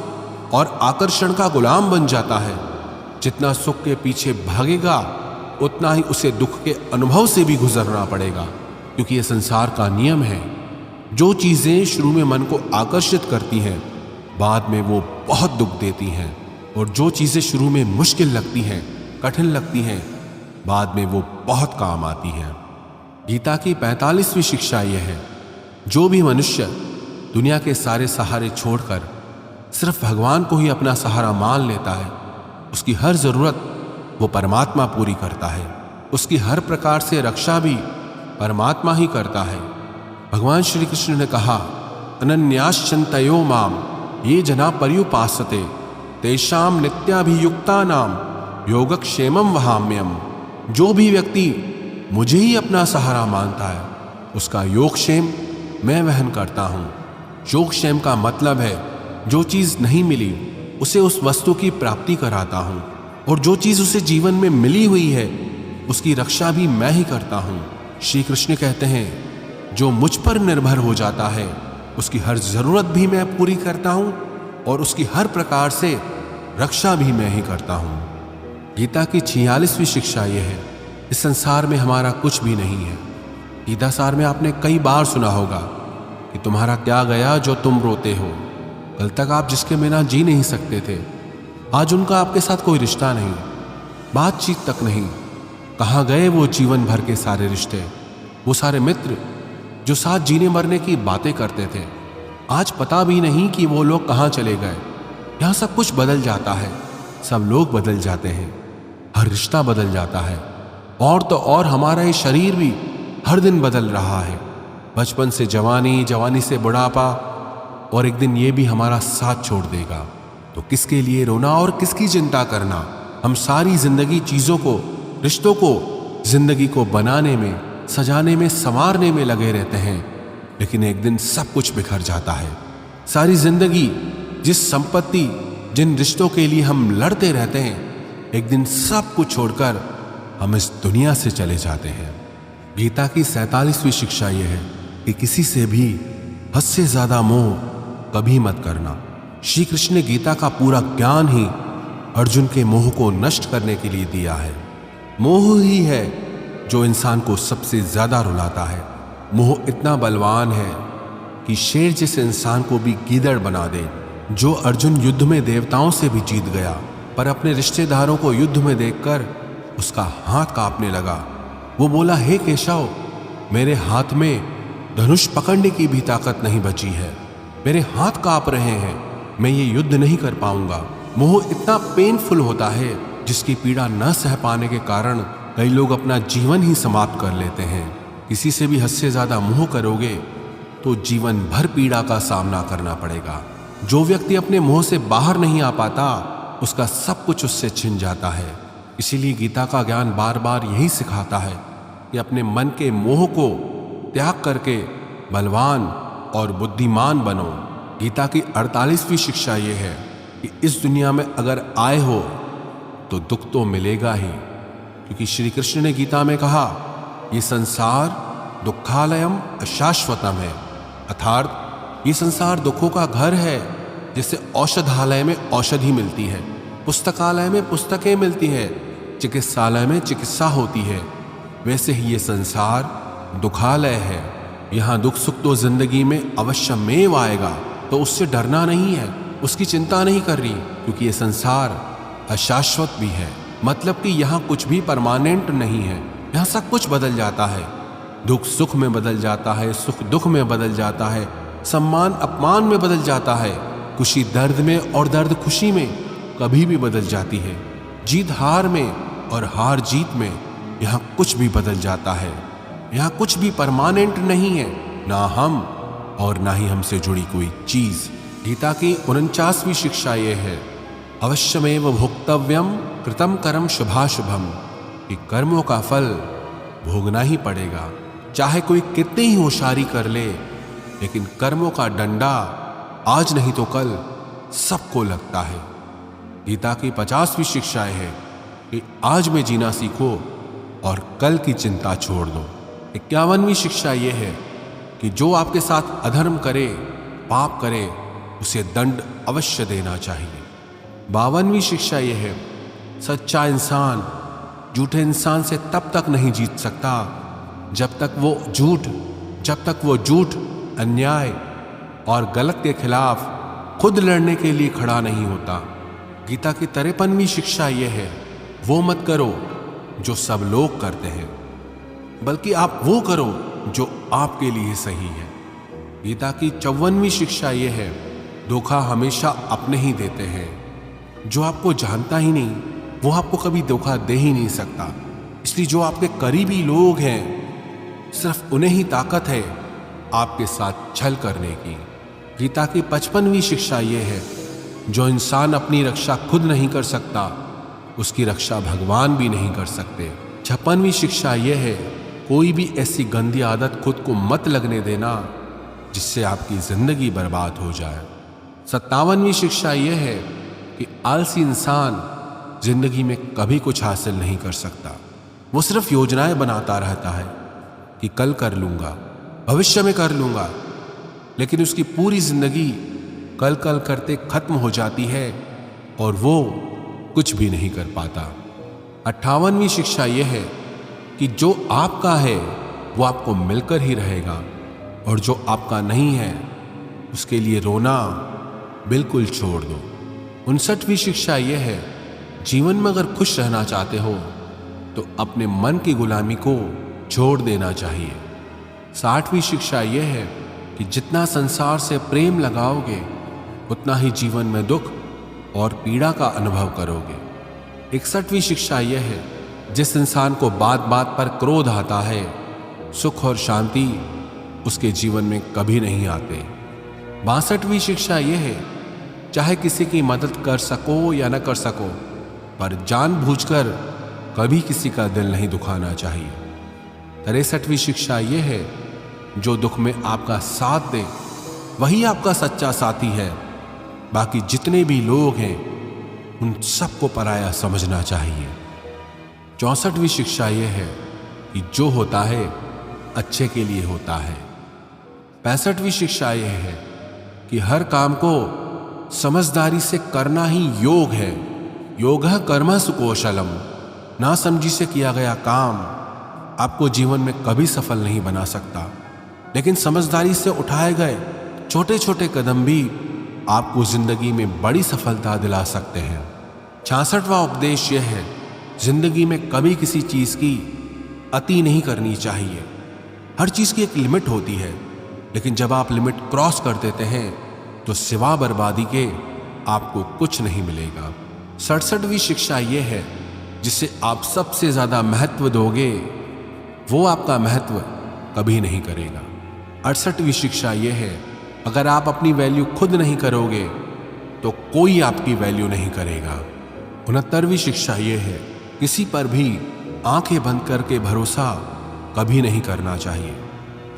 और आकर्षण का गुलाम बन जाता है। जितना सुख के पीछे भागेगा, उतना ही उसे दुख के अनुभव से भी गुजरना पड़ेगा, क्योंकि यह संसार का नियम है। जो चीजें शुरू में मन को आकर्षित करती हैं, बाद में वो बहुत दुख देती हैं, और जो चीजें शुरू में मुश्किल लगती हैं, कठिन लगती हैं, बाद में वो बहुत काम आती हैं। गीता की 45वीं शिक्षा यह है, जो भी मनुष्य दुनिया के सारे सहारे छोड़कर सिर्फ भगवान को ही अपना सहारा मान लेता है, उसकी हर जरूरत वो परमात्मा पूरी करता है। उसकी हर प्रकार से रक्षा भी परमात्मा ही करता है। भगवान श्री कृष्ण ने कहा, अनन्याश्चिन्तयो माम ये जना पर्युपासते तेषाम नित्याभियुक्ता नाम योगक्षेमम वहाम्यम। जो भी व्यक्ति मुझे ही अपना सहारा मानता है, उसका योगक्षेम मैं वहन करता हूँ। योगक्षेम का मतलब है जो चीज नहीं मिली उसे उस वस्तु की प्राप्ति कराता हूँ, और जो चीज उसे जीवन में मिली हुई है उसकी रक्षा भी मैं ही करता हूँ। श्री कृष्ण कहते हैं जो मुझ पर निर्भर हो जाता है उसकी हर जरूरत भी मैं पूरी करता हूँ और उसकी हर प्रकार से रक्षा भी मैं ही करता हूँ। गीता की 46वीं शिक्षा यह है, इस संसार में हमारा कुछ भी नहीं है। गीता सार में आपने कई बार सुना होगा कि तुम्हारा क्या गया जो तुम रोते हो। कल तक आप जिसके बिना जी नहीं सकते थे, आज उनका आपके साथ कोई रिश्ता नहीं, बातचीत तक नहीं। कहाँ गए वो जीवन भर के सारे रिश्ते, वो सारे मित्र जो साथ जीने मरने की बातें करते थे। आज पता भी नहीं कि वो लोग कहाँ चले गए। यहाँ सब कुछ बदल जाता है, सब लोग बदल जाते हैं, हर रिश्ता बदल जाता है, और तो और हमारा ये शरीर भी हर दिन बदल रहा है। बचपन से जवानी, जवानी से बुढ़ापा, और एक दिन ये भी हमारा साथ छोड़ देगा। तो किसके लिए रोना और किसकी चिंता करना। हम सारी जिंदगी चीजों को, रिश्तों को, जिंदगी को बनाने में, सजाने में, संवारने में लगे रहते हैं, लेकिन एक दिन सब कुछ बिखर जाता है। सारी जिंदगी जिस संपत्ति, जिन रिश्तों के लिए हम लड़ते रहते हैं, एक दिन सब कुछ छोड़कर हम इस दुनिया से चले जाते हैं। गीता की 47वीं शिक्षा यह है कि किसी से भी हद से ज्यादा मोह कभी मत करना। श्री कृष्ण ने गीता का पूरा ज्ञान ही अर्जुन के मोह को नष्ट करने के लिए दिया है। मोह ही है जो इंसान को सबसे ज्यादा रुलाता है। मोह इतना बलवान है कि शेर जैसे इंसान को भी गीदड़ बना दे। जो अर्जुन युद्ध में देवताओं से भी जीत गया, पर अपने रिश्तेदारों को युद्ध में देखकर उसका हाथ कांपने लगा। वो बोला, हे केशव, मेरे हाथ में धनुष पकड़ने की भी ताकत नहीं बची है, मेरे हाथ कांप रहे हैं, मैं ये युद्ध नहीं कर पाऊंगा। मोह इतना पेनफुल होता है जिसकी पीड़ा न सह पाने के कारण कई लोग अपना जीवन ही समाप्त कर लेते हैं। किसी से भी हद से ज्यादा मोह करोगे तो जीवन भर पीड़ा का सामना करना पड़ेगा। जो व्यक्ति अपने मोह से बाहर नहीं आ पाता, उसका सब कुछ उससे छिन जाता है। इसीलिए गीता का ज्ञान बार बार यही सिखाता है कि अपने मन के मोह को त्याग करके बलवान और बुद्धिमान बनो। गीता की 48वीं शिक्षा यह है कि इस दुनिया में अगर आए हो तो दुख तो मिलेगा ही, क्योंकि श्री कृष्ण ने गीता में कहा, ये संसार दुखालयम अशाश्वतम है, अर्थात ये संसार दुखों का घर है। जैसे औषधालय में औषधि मिलती है, पुस्तकालय में पुस्तकें मिलती है, चिकित्सालय में चिकित्सा होती है, वैसे ही ये संसार दुखालय है। यहाँ दुख सुख तो जिंदगी में अवश्यमेव आएगा, तो उससे डरना नहीं है, उसकी चिंता नहीं कर रही, क्योंकि ये संसार अशाश्वत भी है। मतलब कि यहाँ कुछ भी परमानेंट नहीं है, यहाँ सब कुछ बदल जाता है। दुख सुख में बदल जाता है, सुख दुख में बदल जाता है, सम्मान अपमान में बदल जाता है, खुशी दर्द में और दर्द खुशी में कभी भी बदल जाती है। जीत हार में और हार जीत में यहाँ कुछ भी बदल जाता है। यहाँ कुछ भी परमानेंट नहीं है, ना हम और ना ही हमसे जुड़ी कोई चीज। गीता की 49वीं शिक्षा ये है, अवश्यमेव भोक्तव्यम कृतम कर्म शुभाशुभम, कि कर्मों का फल भोगना ही पड़ेगा। चाहे कोई कितनी ही होशियारी कर ले, लेकिन कर्मों का डंडा आज नहीं तो कल सबको लगता है। गीता की 50वीं शिक्षा है कि आज में जीना सीखो और कल की चिंता छोड़ दो। 51वीं शिक्षा यह है कि जो आपके साथ अधर्म करे, पाप करे, उसे दंड अवश्य देना चाहिए। 52वीं शिक्षा यह है, सच्चा इंसान झूठे इंसान से तब तक नहीं जीत सकता जब तक वो झूठ, अन्याय और गलत के खिलाफ खुद लड़ने के लिए खड़ा नहीं होता। गीता की 53वीं शिक्षा यह है, वो मत करो जो सब लोग करते हैं, बल्कि आप वो करो जो आपके लिए सही है। गीता की 54वीं शिक्षा यह है, धोखा हमेशा अपने ही देते हैं। जो आपको जानता ही नहीं वो आपको कभी धोखा दे ही नहीं सकता। इसलिए जो आपके करीबी लोग हैं, सिर्फ उन्हें ही ताकत है आपके साथ छल करने की। गीता की 55वीं शिक्षा यह है, जो इंसान अपनी रक्षा खुद नहीं कर सकता, उसकी रक्षा भगवान भी नहीं कर सकते। 56वीं शिक्षा यह है, कोई भी ऐसी गंदी आदत खुद को मत लगने देना जिससे आपकी जिंदगी बर्बाद हो जाए। 57वीं शिक्षा यह है कि आलसी इंसान जिंदगी में कभी कुछ हासिल नहीं कर सकता। वो सिर्फ योजनाएं बनाता रहता है कि कल कर लूंगा, भविष्य में कर लूंगा, लेकिन उसकी पूरी जिंदगी कल कल करते खत्म हो जाती है और वो कुछ भी नहीं कर पाता। 58वीं शिक्षा यह है कि जो आपका है वो आपको मिलकर ही रहेगा और जो आपका नहीं है उसके लिए रोना बिल्कुल छोड़ दो। 59वीं शिक्षा यह है, जीवन में अगर खुश रहना चाहते हो तो अपने मन की गुलामी को छोड़ देना चाहिए। 60वीं शिक्षा यह है कि जितना संसार से प्रेम लगाओगे उतना ही जीवन में दुख और पीड़ा का अनुभव करोगे। 61वीं शिक्षा यह है, जिस इंसान को बात बात पर क्रोध आता है, सुख और शांति उसके जीवन में कभी नहीं आते। 62वीं शिक्षा यह है, चाहे किसी की मदद कर सको या न कर सको, पर जानबूझकर कभी किसी का दिल नहीं दुखाना चाहिए। 63वीं शिक्षा यह है, जो दुख में आपका साथ दे वही आपका सच्चा साथी है। बाकी जितने भी लोग हैं उन सबको पराया समझना चाहिए। 64वीं शिक्षा यह है कि जो होता है अच्छे के लिए होता है। 65वीं शिक्षा यह है कि हर काम को समझदारी से करना ही योग है। योगः कर्मसु कौशलम। ना समझी से किया गया काम आपको जीवन में कभी सफल नहीं बना सकता, लेकिन समझदारी से उठाए गए छोटे छोटे कदम भी आपको जिंदगी में बड़ी सफलता दिला सकते हैं। 66वां उपदेश यह है, जिंदगी में कभी किसी चीज की अति नहीं करनी चाहिए। हर चीज की एक लिमिट होती है, लेकिन जब आप लिमिट क्रॉस कर देते हैं तो सिवा बर्बादी के आपको कुछ नहीं मिलेगा। 67वीं शिक्षा यह है, जिसे आप सबसे ज्यादा महत्व दोगे वो आपका महत्व कभी नहीं करेगा। 68वीं शिक्षा यह है, अगर आप अपनी वैल्यू खुद नहीं करोगे तो कोई आपकी वैल्यू नहीं करेगा। 69वीं शिक्षा यह है, किसी पर भी आंखें बंद करके भरोसा कभी नहीं करना चाहिए।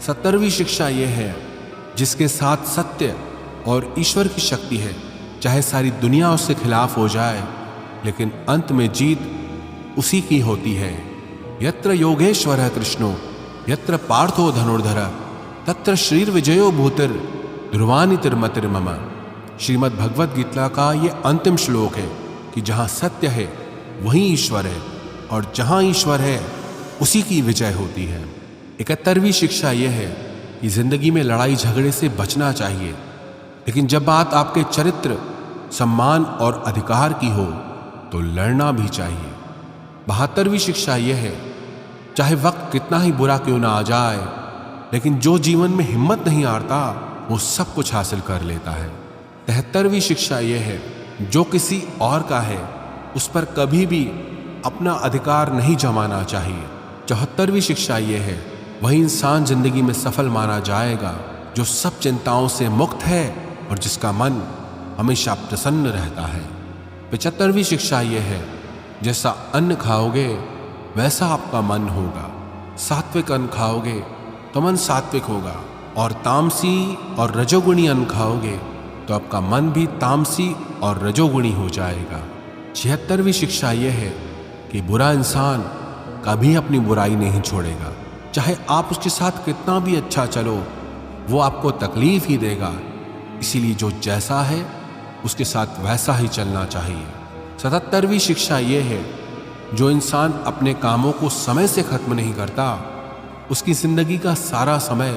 70वीं शिक्षा यह है, जिसके साथ सत्य और ईश्वर की शक्ति है, चाहे सारी दुनिया उसके खिलाफ हो जाए, लेकिन अंत में जीत उसी की होती है। यत्र योगेश्वरः कृष्णो यत्र पार्थो धनुर्धर तत्र श्रीर विजयो भूतिर ध्रुवानि तिर्मतिर्मम। श्रीमद् भगवद गीता का ये अंतिम श्लोक है कि जहां सत्य है वहीं ईश्वर है और जहां ईश्वर है उसी की विजय होती है। 71वीं शिक्षा यह है कि जिंदगी में लड़ाई झगड़े से बचना चाहिए, लेकिन जब बात आपके चरित्र, सम्मान और अधिकार की हो तो लड़ना भी चाहिए। 72वीं शिक्षा यह है, चाहे वक्त कितना ही बुरा क्यों ना आ जाए, लेकिन जो जीवन में हिम्मत नहीं हारता वो सब कुछ हासिल कर लेता है। 73वीं शिक्षा यह है, जो किसी और का है उस पर कभी भी अपना अधिकार नहीं जमाना चाहिए। 74वीं शिक्षा यह है, वही इंसान जिंदगी में सफल माना जाएगा जो सब चिंताओं से मुक्त है और जिसका मन हमेशा प्रसन्न रहता है। 75वीं शिक्षा यह है, जैसा अन्न खाओगे वैसा आपका मन होगा। सात्विक अन्न खाओगे तो मन सात्विक होगा, और तामसी और रजोगुणी अन्न खाओगे तो आपका मन भी तामसी और रजोगुणी हो जाएगा। 76वीं शिक्षा यह है कि बुरा इंसान कभी अपनी बुराई नहीं छोड़ेगा, चाहे आप उसके साथ कितना भी अच्छा चलो वो आपको तकलीफ ही देगा। इसीलिए जो जैसा है उसके साथ वैसा ही चलना चाहिए। 77वीं शिक्षा यह है, जो इंसान अपने कामों को समय से खत्म नहीं करता उसकी जिंदगी का सारा समय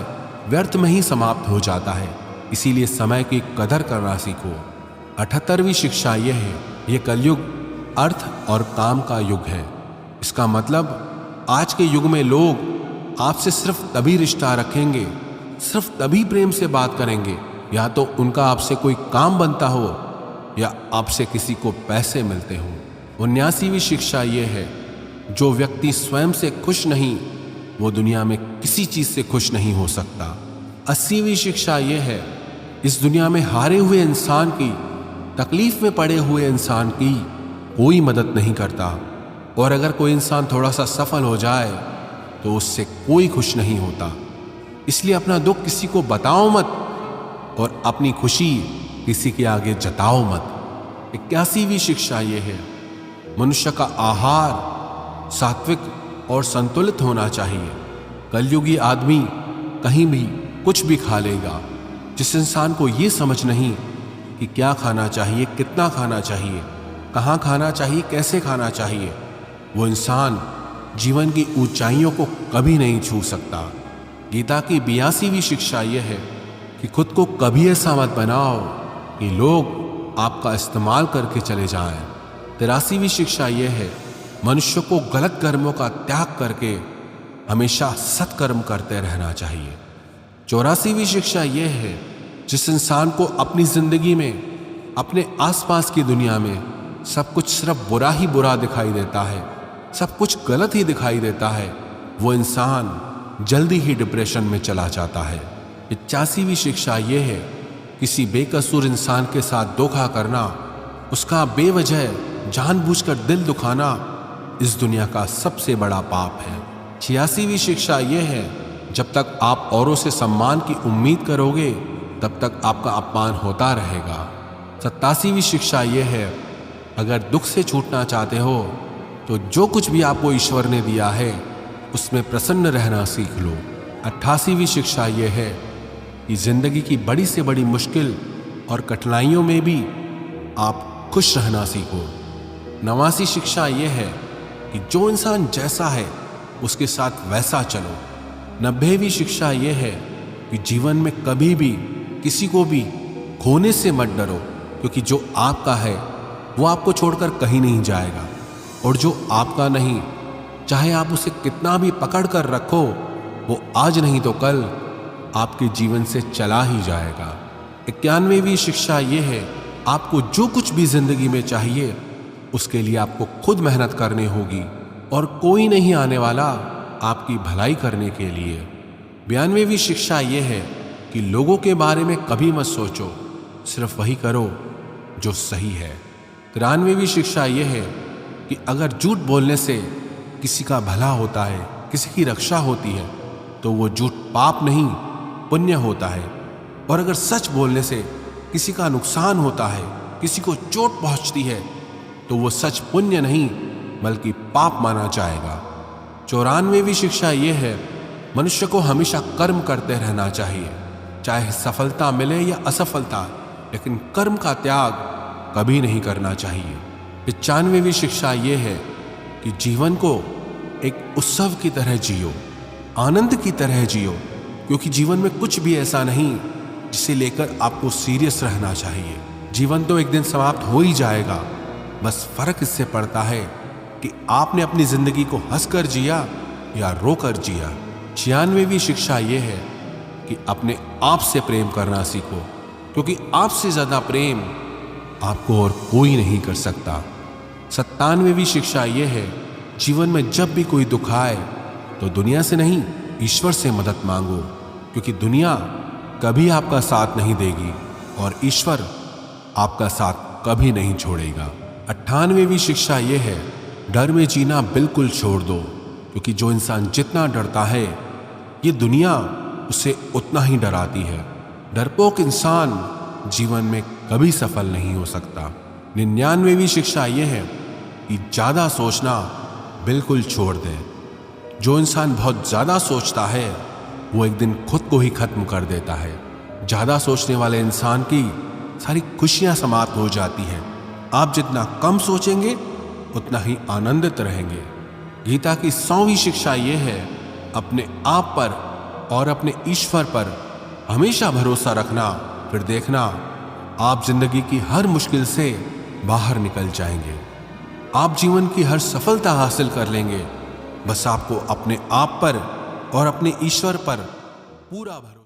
व्यर्थ में ही समाप्त हो जाता है। इसीलिए समय की कदर करना सीखो। 78वीं शिक्षा यह है, यह कलयुग अर्थ और काम का युग है। इसका मतलब आज के युग में लोग आपसे सिर्फ तभी रिश्ता रखेंगे, सिर्फ तभी प्रेम से बात करेंगे, या तो उनका आपसे कोई काम बनता हो या आपसे किसी को पैसे मिलते हो। 79वीं शिक्षा यह है, जो व्यक्ति स्वयं से खुश नहीं वो दुनिया में किसी चीज से खुश नहीं हो सकता। 80वीं शिक्षा यह है, इस दुनिया में हारे हुए इंसान की, तकलीफ में पड़े हुए इंसान की कोई मदद नहीं करता, और अगर कोई इंसान थोड़ा सा सफल हो जाए तो उससे कोई खुश नहीं होता। इसलिए अपना दुख किसी को बताओ मत और अपनी खुशी किसी के आगे जताओ मत। 81वीं शिक्षा यह है, मनुष्य का आहार सात्विक और संतुलित होना चाहिए। कलयुगी आदमी कहीं भी कुछ भी खा लेगा। जिस इंसान को ये समझ नहीं कि क्या खाना चाहिए, कितना खाना चाहिए, कहाँ खाना चाहिए, कैसे खाना चाहिए, वो इंसान जीवन की ऊंचाइयों को कभी नहीं छू सकता। गीता की 82वीं शिक्षा यह है कि खुद को कभी ऐसा मत बनाओ कि लोग आपका इस्तेमाल करके चले जाएं। 83वीं शिक्षा यह है, मनुष्य को गलत कर्मों का त्याग करके हमेशा सत्कर्म करते रहना चाहिए। 84वीं शिक्षा यह है, जिस इंसान को अपनी जिंदगी में, अपने आसपास की दुनिया में सब कुछ सिर्फ बुरा ही बुरा दिखाई देता है, सब कुछ गलत ही दिखाई देता है, वो इंसान जल्दी ही डिप्रेशन में चला जाता है। 85वीं शिक्षा यह है, किसी बेकसूर इंसान के साथ धोखा करना, उसका बेवजह जानबूझकर दिल दुखाना इस दुनिया का सबसे बड़ा पाप है। 86वीं शिक्षा यह है, जब तक आप औरों से सम्मान की उम्मीद करोगे तब तक आपका अपमान होता रहेगा। 87वीं शिक्षा यह है, अगर दुख से छूटना चाहते हो तो जो कुछ भी आपको ईश्वर ने दिया है उसमें प्रसन्न रहना सीख लो। 88वीं शिक्षा यह है कि जिंदगी की बड़ी से बड़ी मुश्किल और कठिनाइयों में भी आप खुश रहना सीखो। 89वीं शिक्षा यह है कि जो इंसान जैसा है उसके साथ वैसा चलो। 90वीं शिक्षा यह है कि जीवन में कभी भी किसी को भी खोने से मत डरो, क्योंकि जो आपका है वो आपको छोड़कर कहीं नहीं जाएगा, और जो आपका नहीं, चाहे आप उसे कितना भी पकड़ कर रखो, वो आज नहीं तो कल आपके जीवन से चला ही जाएगा। 91वीं शिक्षा यह है, आपको जो कुछ भी जिंदगी में चाहिए उसके लिए आपको खुद मेहनत करनी होगी और कोई नहीं आने वाला आपकी भलाई करने के लिए। 92वीं शिक्षा यह है कि लोगों के बारे में कभी मत सोचो, सिर्फ वही करो जो सही है। 93वीं शिक्षा यह है कि अगर झूठ बोलने से किसी का भला होता है, किसी की रक्षा होती है, तो वो झूठ पाप नहीं पुण्य होता है, और अगर सच बोलने से किसी का नुकसान होता है, किसी को चोट पहुंचती है, तो वो सच पुण्य नहीं बल्कि पाप माना जाएगा। 94वीं शिक्षा यह है, मनुष्य को हमेशा कर्म करते रहना चाहिए, चाहे सफलता मिले या असफलता, लेकिन कर्म का त्याग कभी नहीं करना चाहिए। 95वीं शिक्षा यह है कि जीवन को एक उत्सव की तरह जियो, आनंद की तरह जियो, क्योंकि जीवन में कुछ भी ऐसा नहीं जिसे लेकर आपको सीरियस रहना चाहिए। जीवन तो एक दिन समाप्त हो ही जाएगा, बस फर्क इससे पड़ता है कि आपने अपनी जिंदगी को हंसकर जिया या रोकर जिया। 96वीं शिक्षा यह है कि अपने आप से प्रेम करना सीखो, क्योंकि आपसे ज्यादा प्रेम आपको और कोई नहीं कर सकता। 97वीं शिक्षा यह है, जीवन में जब भी कोई दुख आए तो दुनिया से नहीं, ईश्वर से मदद मांगो, क्योंकि दुनिया कभी आपका साथ नहीं देगी और ईश्वर आपका साथ कभी नहीं छोड़ेगा। 98वीं शिक्षा यह है, डर में जीना बिल्कुल छोड़ दो, क्योंकि जो इंसान जितना डरता है ये दुनिया उसे उतना ही डराती है। डरपोक इंसान जीवन में कभी सफल नहीं हो सकता। 99वीं शिक्षा यह है कि ज्यादा सोचना बिल्कुल छोड़ दे। जो इंसान बहुत ज्यादा सोचता है वो एक दिन खुद को ही खत्म कर देता है। ज्यादा सोचने वाले इंसान की सारी खुशियां समाप्त हो जाती हैं। आप जितना कम सोचेंगे उतना ही आनंदित रहेंगे। गीता की 100वीं शिक्षा यह है, अपने आप पर और अपने ईश्वर पर हमेशा भरोसा रखना, फिर देखना आप जिंदगी की हर मुश्किल से बाहर निकल जाएंगे। आप जीवन की हर सफलता हासिल कर लेंगे। बस आपको अपने आप पर और अपने ईश्वर पर पूरा भरोसा